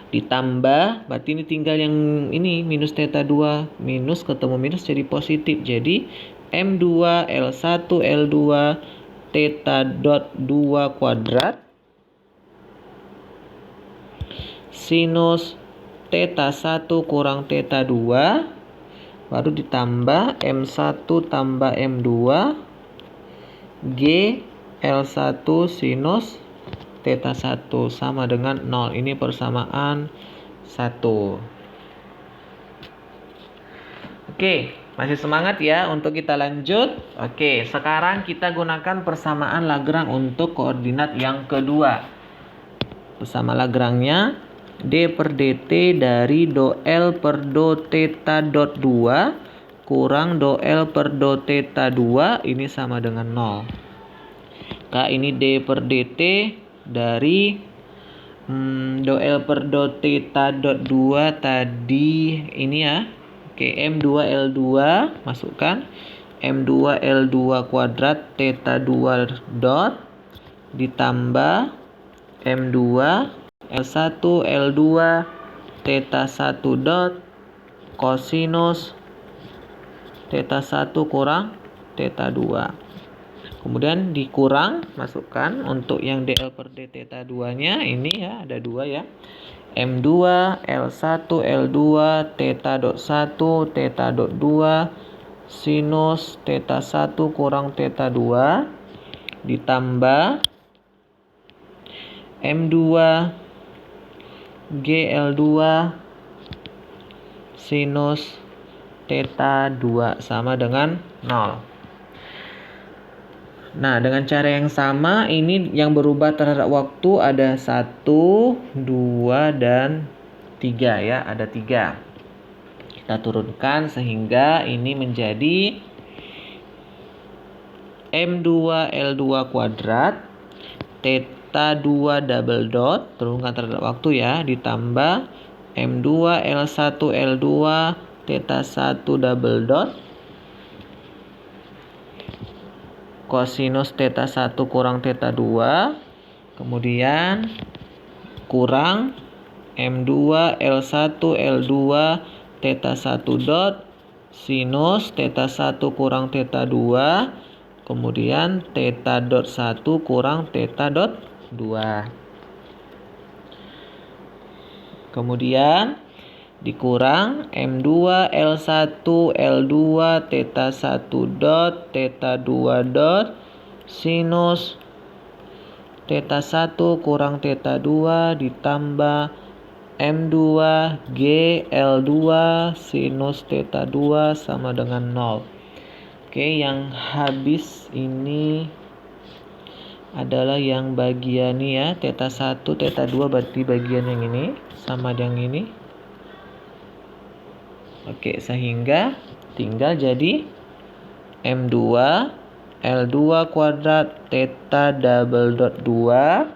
ditambah, berarti ini tinggal yang ini minus theta 2, minus ketemu minus jadi positif, jadi M2 L1 L2 theta dot 2 kuadrat sinus theta 1 kurang theta 2 baru ditambah M1 tambah M2 G L1 sinus theta 1 sama dengan 0. Ini persamaan 1. Oke, masih semangat ya untuk kita lanjut. Oke, sekarang kita gunakan persamaan Lagrange untuk koordinat yang kedua. Persamaan Lagrange-nya D per dt dari do L per do theta dot 2 kurang do L per do theta 2 ini sama dengan 0. Kak, ini D per dt dari do L per do theta dot 2 tadi ini ya. Oke, M2 L2 masukkan M2 L2 kuadrat theta 2 dot ditambah M2 L1 L2 theta 1 dot kosinus theta 1 kurang theta 2. Kemudian dikurang, masukkan untuk yang DL per D theta 2-nya ini ya, ada 2 ya. M2 L1 L2 theta dot 1 theta dot 2 sinus theta 1 kurang theta 2 ditambah M2 GL2 sinus theta 2 sama dengan 0. Nah, dengan cara yang sama ini yang berubah terhadap waktu ada 1, 2, dan 3 ya, ada 3. Kita turunkan sehingga ini menjadi M2 L2 kuadrat theta 2 double dot, turunkan terhadap waktu ya, ditambah M2 L1 L2 theta 1 double dot kosinus theta 1 kurang theta 2 kemudian kurang M2 L1 L2 theta 1 dot sinus theta 1 kurang theta 2 kemudian theta dot 1 kurang theta dot 2 kemudian dikurang M2 L1 L2 theta 1 dot theta 2 dot sinus theta 1 kurang theta 2 ditambah M2 G L2 sinus theta 2 sama dengan 0. Oke, yang habis ini adalah yang bagian ini ya, theta 1 theta 2 berarti bagian yang ini sama dengan ini. Oke, sehingga tinggal jadi M2 L2 kuadrat theta double dot 2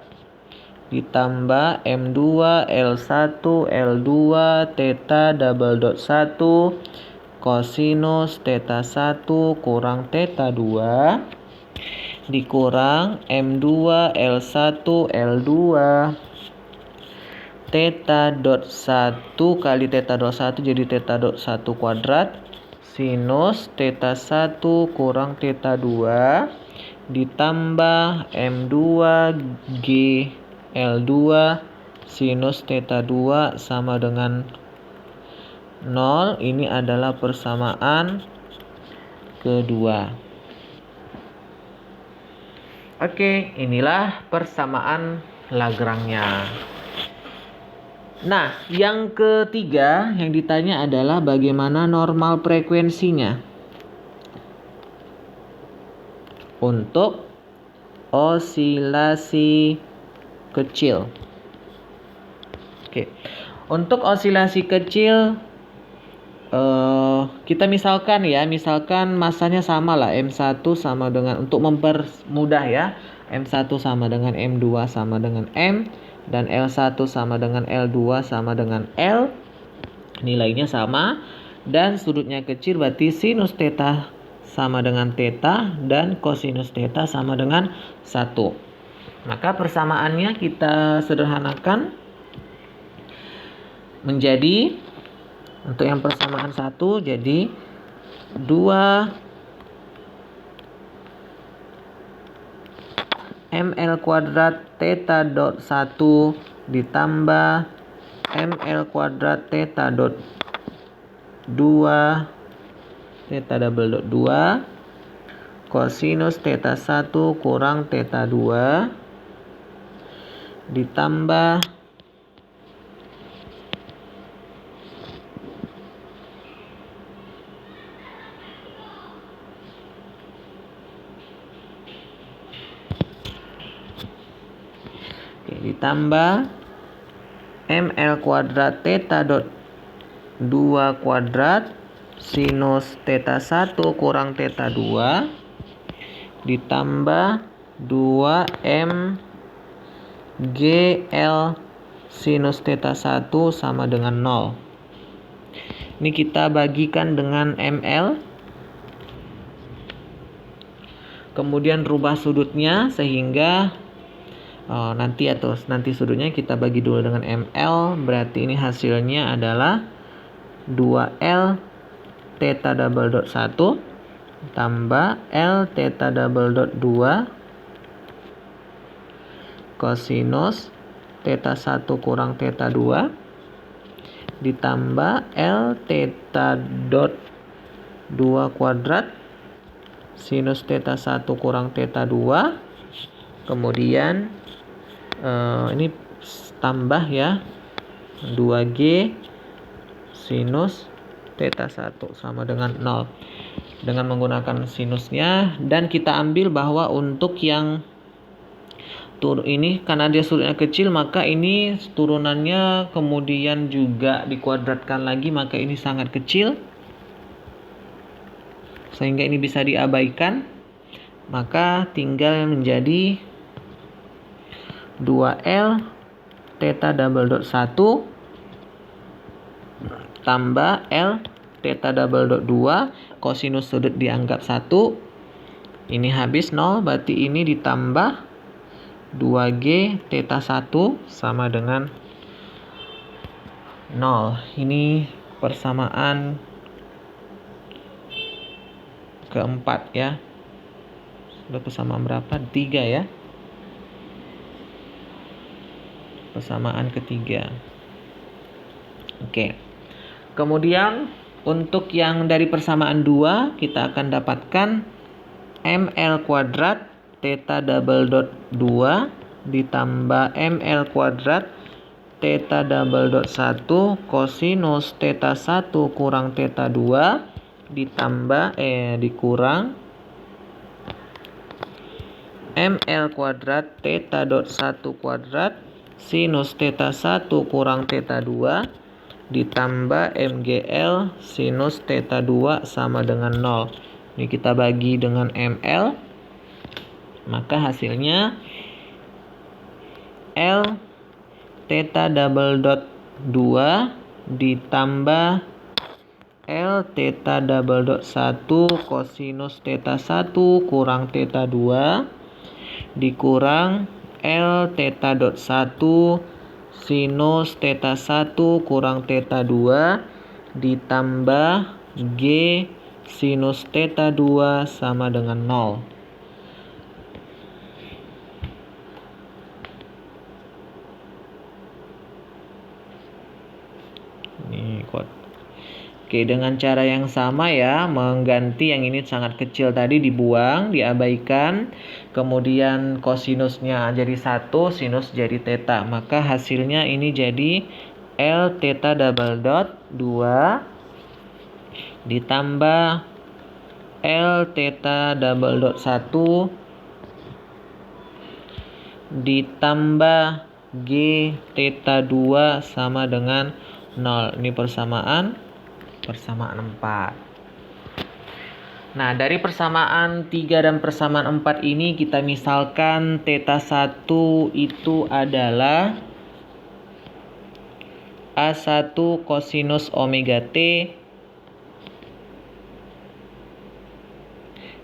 ditambah M2 L1 L2 theta double dot 1 kosinus theta 1 kurang theta 2 dikurang M2 L1 L2 theta dot 1 kali theta dot 1 jadi theta dot 1 kuadrat sinus theta 1 kurang theta 2 ditambah M2 G L2 sinus theta 2 sama dengan 0. Ini adalah persamaan kedua. Oke, inilah persamaan Lagrange-nya. Nah, yang ketiga yang ditanya adalah bagaimana normal frekuensinya untuk osilasi kecil. Oke, untuk osilasi kecil kita misalkan masanya sama lah, M1 sama dengan, untuk mempermudah ya, M1 sama dengan M2 sama dengan M, dan L1 sama dengan L2 sama dengan L, nilainya sama, dan sudutnya kecil, berarti sinus theta sama dengan theta, dan kosinus theta sama dengan 1. Maka persamaannya kita sederhanakan menjadi, untuk yang persamaan 1 jadi 2 ml kuadrat theta dot 1 ditambah ml kuadrat theta dot 2 theta double dot 2 kosinus theta 1 kurang theta 2 ditambah ml kuadrat theta dot 2 kuadrat sinus theta 1 kurang theta 2 ditambah 2m GL sinus theta 1 sama dengan 0. Ini kita bagikan dengan ml, kemudian rubah sudutnya sehingga nanti sudutnya kita bagi dulu dengan ml, berarti ini hasilnya adalah 2L theta double dot 1 tambah L theta double dot 2 kosinus theta 1 kurang theta 2 ditambah L theta dot 2 kuadrat sinus theta 1 kurang theta 2, kemudian ini tambah ya 2G sinus theta 1 sama dengan 0 dengan menggunakan sinusnya, dan kita ambil bahwa untuk yang ini karena dia sudutnya kecil maka ini turunannya kemudian juga dikuadratkan lagi, maka ini sangat kecil sehingga ini bisa diabaikan, maka tinggal menjadi 2L theta double dot 1 tambah L theta double dot 2 kosinus sudut dianggap 1, ini habis 0, berarti ini ditambah 2G theta 1 sama dengan 0. Ini persamaan keempat ya. Sudah persamaan berapa? 3 ya. Persamaan ketiga. Oke. Kemudian untuk yang dari persamaan 2 kita akan dapatkan ml kuadrat theta double dot 2 ditambah ml kuadrat theta double dot 1 kosinus theta 1 kurang theta 2 ditambah dikurang ml kuadrat theta dot 1 kuadrat sinus theta 1 kurang theta 2 ditambah MGL sinus theta 2 sama dengan 0. Ini kita bagi dengan ML, maka hasilnya L theta double dot 2 ditambah L theta double dot 1 kosinus theta 1 kurang theta 2 dikurang L theta dot 1 sinus theta 1 kurang theta 2 ditambah G sinus theta 2 sama dengan 0. Ini kod. Oke, dengan cara yang sama ya, mengganti yang ini sangat kecil tadi dibuang, diabaikan. Kemudian kosinusnya jadi 1, sinus jadi theta. Maka hasilnya ini jadi L theta double dot 2 ditambah L theta double dot 1 ditambah G theta 2 sama dengan 0. Ini persamaan 4. Nah, dari persamaan 3 dan persamaan 4 ini kita misalkan theta 1 itu adalah A1 kosinus omega T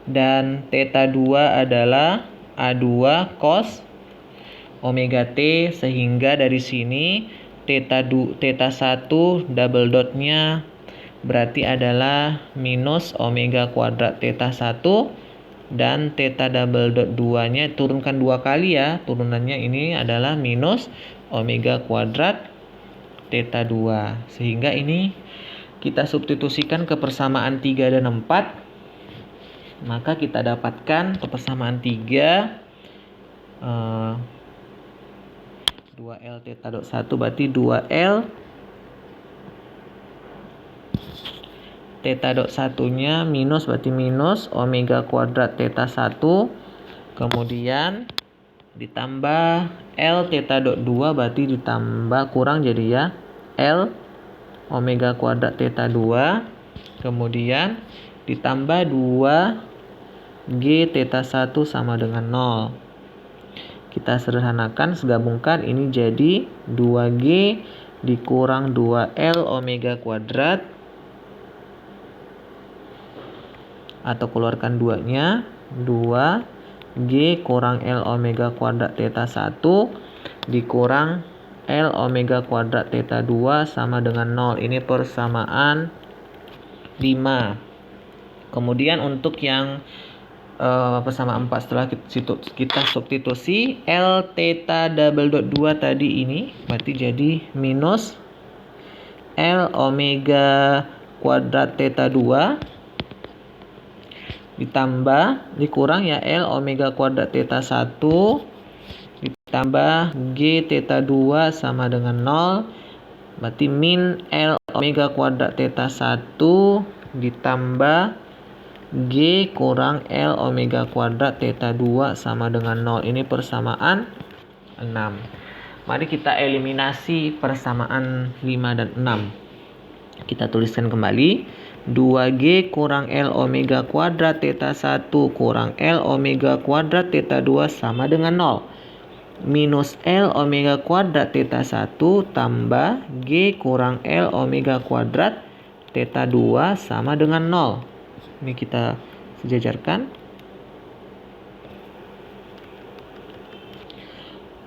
dan theta 2 adalah A2 cos omega T, sehingga dari sini theta 1 double dotnya berarti adalah minus omega kuadrat theta 1 dan theta double dot 2 nya turunkan 2 kali ya, turunannya ini adalah minus omega kuadrat theta 2, sehingga ini kita substitusikan ke persamaan 3 dan 4, maka kita dapatkan ke persamaan 3 2L theta dot 1 berarti 2L theta dot 1 nya minus, berarti minus omega kuadrat theta 1, kemudian ditambah L theta dot 2 berarti ditambah kurang jadi ya L omega kuadrat theta 2, kemudian ditambah 2 G theta 1 sama dengan 0. Kita sederhanakan, gabungkan, ini jadi 2G dikurang 2L omega kuadrat, atau keluarkan 2-nya, 2G kurang L omega kuadrat theta 1 dikurang L omega kuadrat theta 2 sama dengan 0. Ini persamaan 5. Kemudian untuk yang persamaan 4 setelah kita substitusi L theta double dot 2 tadi ini berarti jadi minus L omega kuadrat theta 2 ditambah dikurang ya L omega kuadrat theta 1 ditambah G theta 2 sama dengan 0, berarti min L omega kuadrat theta 1 ditambah G kurang L omega kuadrat theta 2 sama dengan 0. Ini persamaan 6. Mari kita eliminasi persamaan 5 dan 6. Kita tuliskan kembali. 2G kurang L omega kuadrat theta 1 kurang L omega kuadrat theta 2 sama dengan 0. Minus L omega kuadrat theta 1 tambah G kurang L omega kuadrat theta 2 sama dengan 0. Ini kita sejajarkan.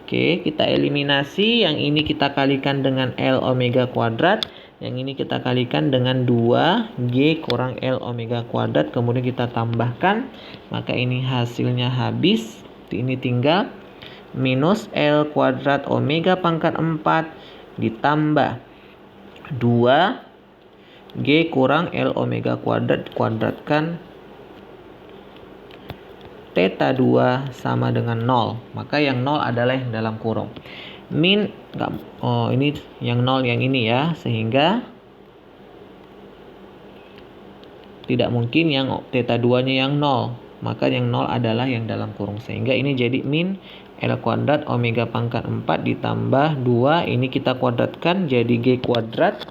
Oke, kita eliminasi. Yang ini kita kalikan dengan L omega kuadrat. Yang ini kita kalikan dengan 2G kurang L omega kuadrat. Kemudian kita tambahkan. Maka ini hasilnya habis. Ini tinggal minus L kuadrat omega pangkat 4 ditambah 2G kurang L omega kuadrat kuadratkan theta 2 sama dengan 0. Maka yang 0 adalah yang dalam kurung. Min ini yang 0 yang ini ya, sehingga tidak mungkin yang theta 2 nya yang 0. Maka yang 0 adalah yang dalam kurung, sehingga ini jadi min L kuadrat omega pangkat 4 ditambah 2, ini kita kuadratkan jadi G kuadrat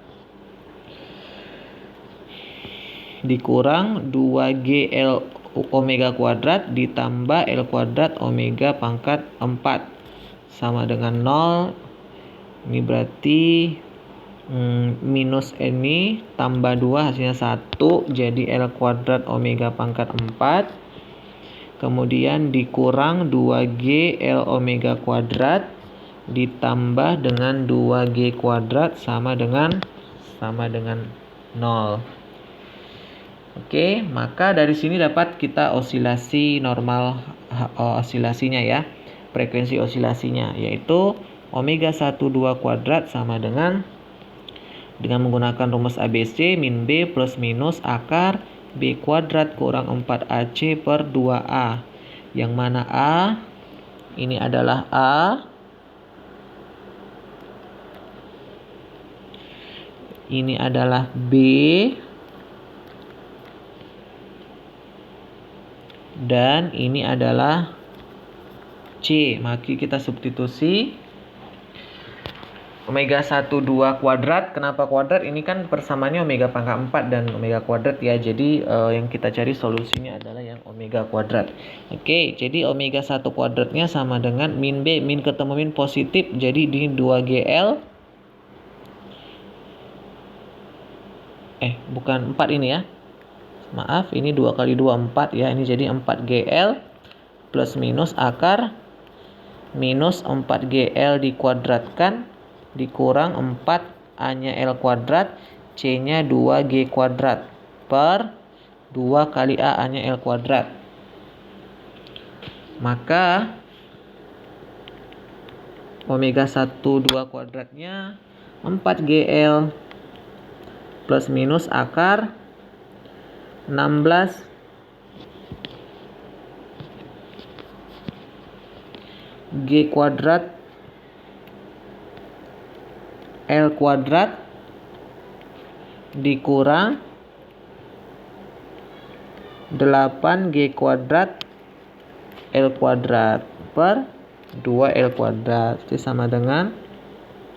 dikurang 2G L omega kuadrat ditambah L kuadrat omega pangkat 4 sama dengan 0. Ini berarti minus ini tambah 2 hasilnya 1, jadi L kuadrat omega pangkat 4. Kemudian dikurang 2G L omega kuadrat ditambah dengan 2G kuadrat sama dengan 0. Oke, maka dari sini dapat kita osilasi normal osilasinya ya. Frekuensi osilasinya yaitu omega 12 kuadrat sama dengan menggunakan rumus ABC min B plus minus akar B kuadrat kurang 4AC per 2A. Yang mana A ini adalah A, ini adalah B, dan ini adalah C. Maka kita substitusi omega 12 kuadrat. Kenapa kuadrat? Ini kan persamaannya omega pangkat 4 dan omega kuadrat ya. Jadi yang kita cari solusinya adalah yang omega kuadrat. Oke, jadi omega 1 kuadratnya sama dengan min B. Min ketemu min positif. Jadi di 2GL. Bukan 4 ini ya. Maaf, ini 2 kali 2, 4 ya. Ini jadi 4GL plus minus akar minus 4GL dikuadratkan dikurang 4A-nya L kuadrat, C-nya 2G kuadrat per 2 kali A-nya L kuadrat. Maka omega 12 kuadratnya 4GL plus minus akar 16 G kuadrat L kuadrat dikurang 8G kuadrat L kuadrat per 2L kuadrat. Itu sama dengan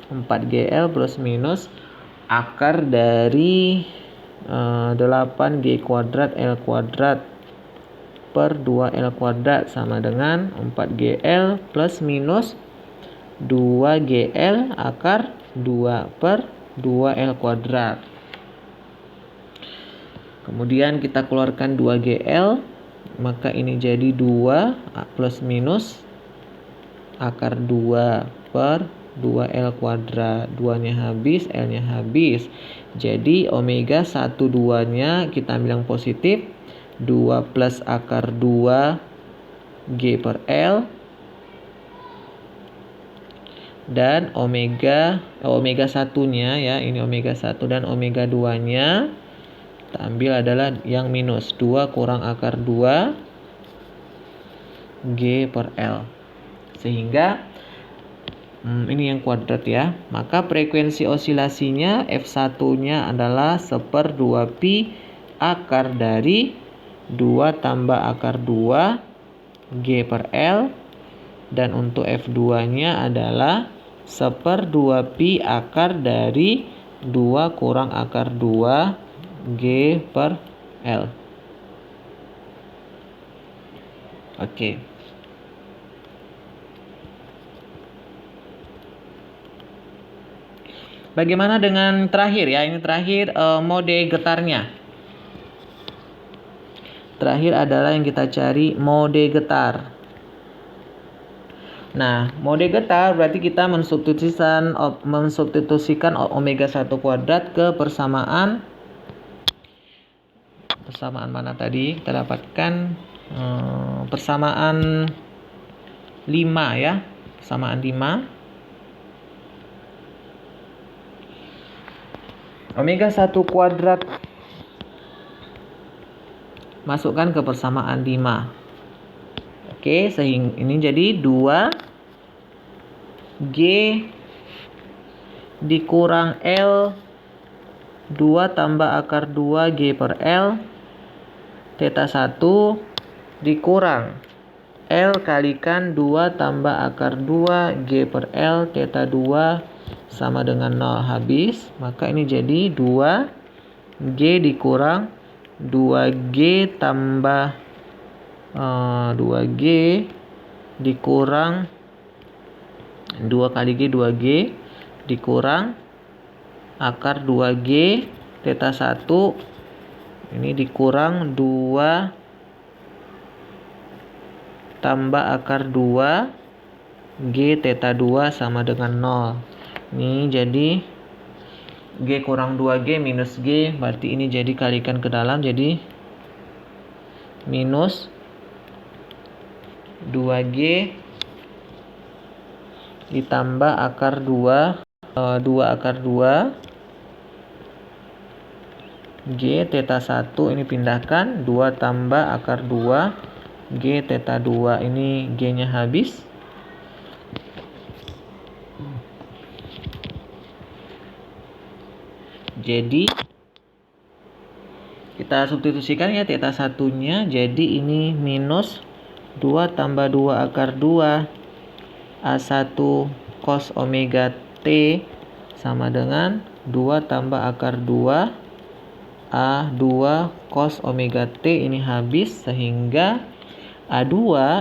4GL plus minus akar dari 8G kuadrat L kuadrat per 2L kuadrat sama dengan 4GL plus minus 2GL akar 2 per 2L kuadrat. Kemudian kita keluarkan 2GL, maka ini jadi 2 plus minus akar 2 per 2L kuadrat. 2-nya habis, L-nya habis. Jadi omega 12-nya kita ambil yang positif, 2 plus akar 2 G per L, dan omega 1-nya ya, ini omega 1 dan omega 2-nya kita ambil adalah yang minus 2 kurang akar 2 G per L. Sehingga ini yang kuadrat ya. Maka frekuensi osilasinya F1-nya adalah 1/2 pi akar dari 2 tambah akar 2 G per L. Dan untuk F2-nya adalah 1/2 pi akar dari 2 kurang akar 2 G per L. Oke. Bagaimana dengan terakhir ya? Ini terakhir mode getarnya. Terakhir adalah yang kita cari mode getar. Nah, mode getar berarti kita mensubstitusikan omega 1 kuadrat ke persamaan mana tadi? Kita dapatkan persamaan 5 ya. Persamaan 5. Omega 1 kuadrat masukkan ke persamaan 5. Oke, sehingga ini jadi 2G dikurang L 2 tambah akar 2G per L theta 1 dikurang L kalikan 2 tambah akar 2G per L theta 2 sama dengan 0 habis. Maka ini jadi 2G dikurang 2G tambah 2G dikurang 2 kali G 2G dikurang akar 2G theta 1 ini dikurang 2 tambah akar 2 G theta 2 sama dengan 0. Ini jadi G kurang 2G minus G, berarti ini jadi kalikan ke dalam, jadi minus 2G ditambah akar 2 akar 2 G theta 1 ini pindahkan 2 tambah akar 2 G theta 2 ini G nya habis. Jadi kita substitusikan ya theta 1 nya, jadi ini minus 2 tambah 2 akar 2 A1 cos omega T sama dengan 2 tambah akar 2 A2 cos omega T ini habis, sehingga A2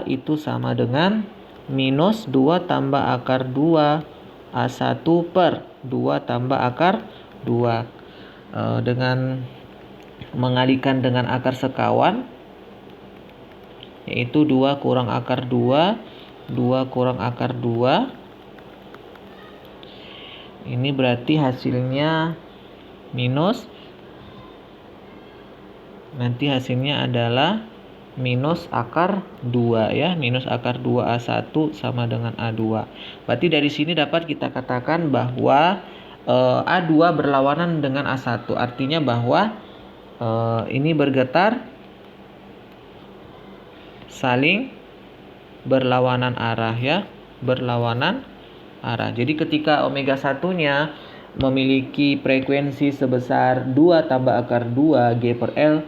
itu sama dengan minus 2 tambah akar 2 A1 per 2 tambah akar 2. Dengan mengalihkan dengan akar sekawan, yaitu 2 kurang akar 2 2 kurang akar 2. Ini berarti hasilnya minus. Nanti hasilnya adalah minus akar 2 ya. Minus akar 2 A1 sama dengan A2. Berarti dari sini dapat kita katakan bahwa A2 berlawanan dengan A1. Artinya bahwa ini bergetar saling berlawanan arah ya, berlawanan arah. Jadi ketika omega 1-nya memiliki frekuensi sebesar 2 tambah akar 2 G per L,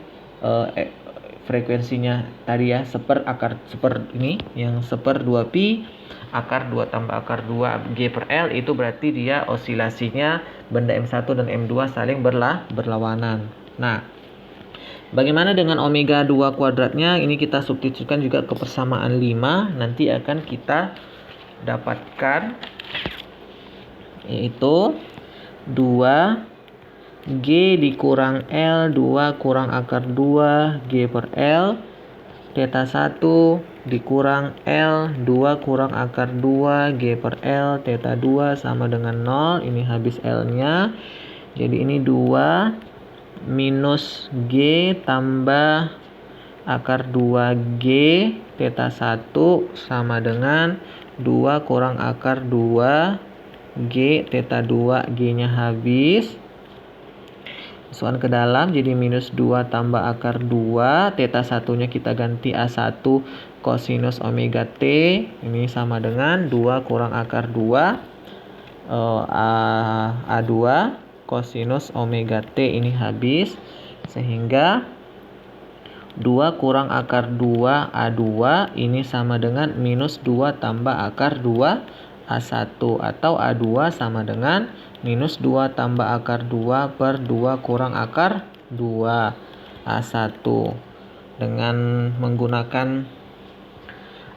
frekuensinya tadi ya, seper ini yang seper 2 pi akar 2 tambah akar 2 G per L, itu berarti dia osilasinya benda M1 dan M2 saling berlawanan. Nah, bagaimana dengan omega 2 kuadratnya? Ini kita substitusikan juga ke persamaan 5. Nanti akan kita dapatkan yaitu 2G dikurang L 2 kurang akar 2 G per L theta 1 dikurang L 2 kurang akar 2 G per L theta 2 sama dengan 0. Ini habis L-nya. Jadi ini 2 minus G tambah akar 2G theta 1 sama dengan 2 kurang akar 2G theta 2, G nya habis. Masukkan ke dalam, jadi minus 2 tambah akar 2 theta 1 nya kita ganti A1 cosinus omega T, ini sama dengan 2 kurang akar 2 A2 cosinus omega T ini habis, sehingga 2 kurang akar 2 A2 ini sama dengan minus 2 tambah akar 2 A1, atau A2 sama dengan minus 2 tambah akar 2 per 2 kurang akar 2 A1. Dengan menggunakan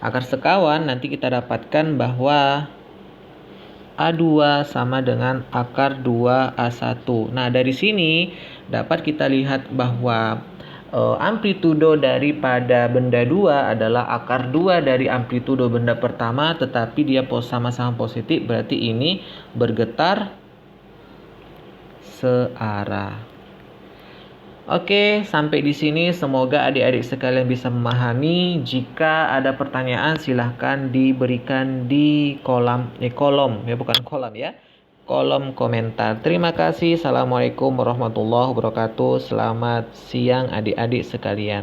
akar sekawan nanti kita dapatkan bahwa A2 sama dengan akar 2 A1. Nah, dari sini dapat kita lihat bahwa amplitudo daripada benda 2 adalah akar 2 dari amplitudo benda pertama, tetapi dia sama-sama positif, berarti ini bergetar searah. Oke, sampai di sini semoga adik-adik sekalian bisa memahami. Jika ada pertanyaan silahkan diberikan di kolom komentar. Terima kasih. Assalamualaikum warahmatullahi wabarakatuh. Selamat siang adik-adik sekalian.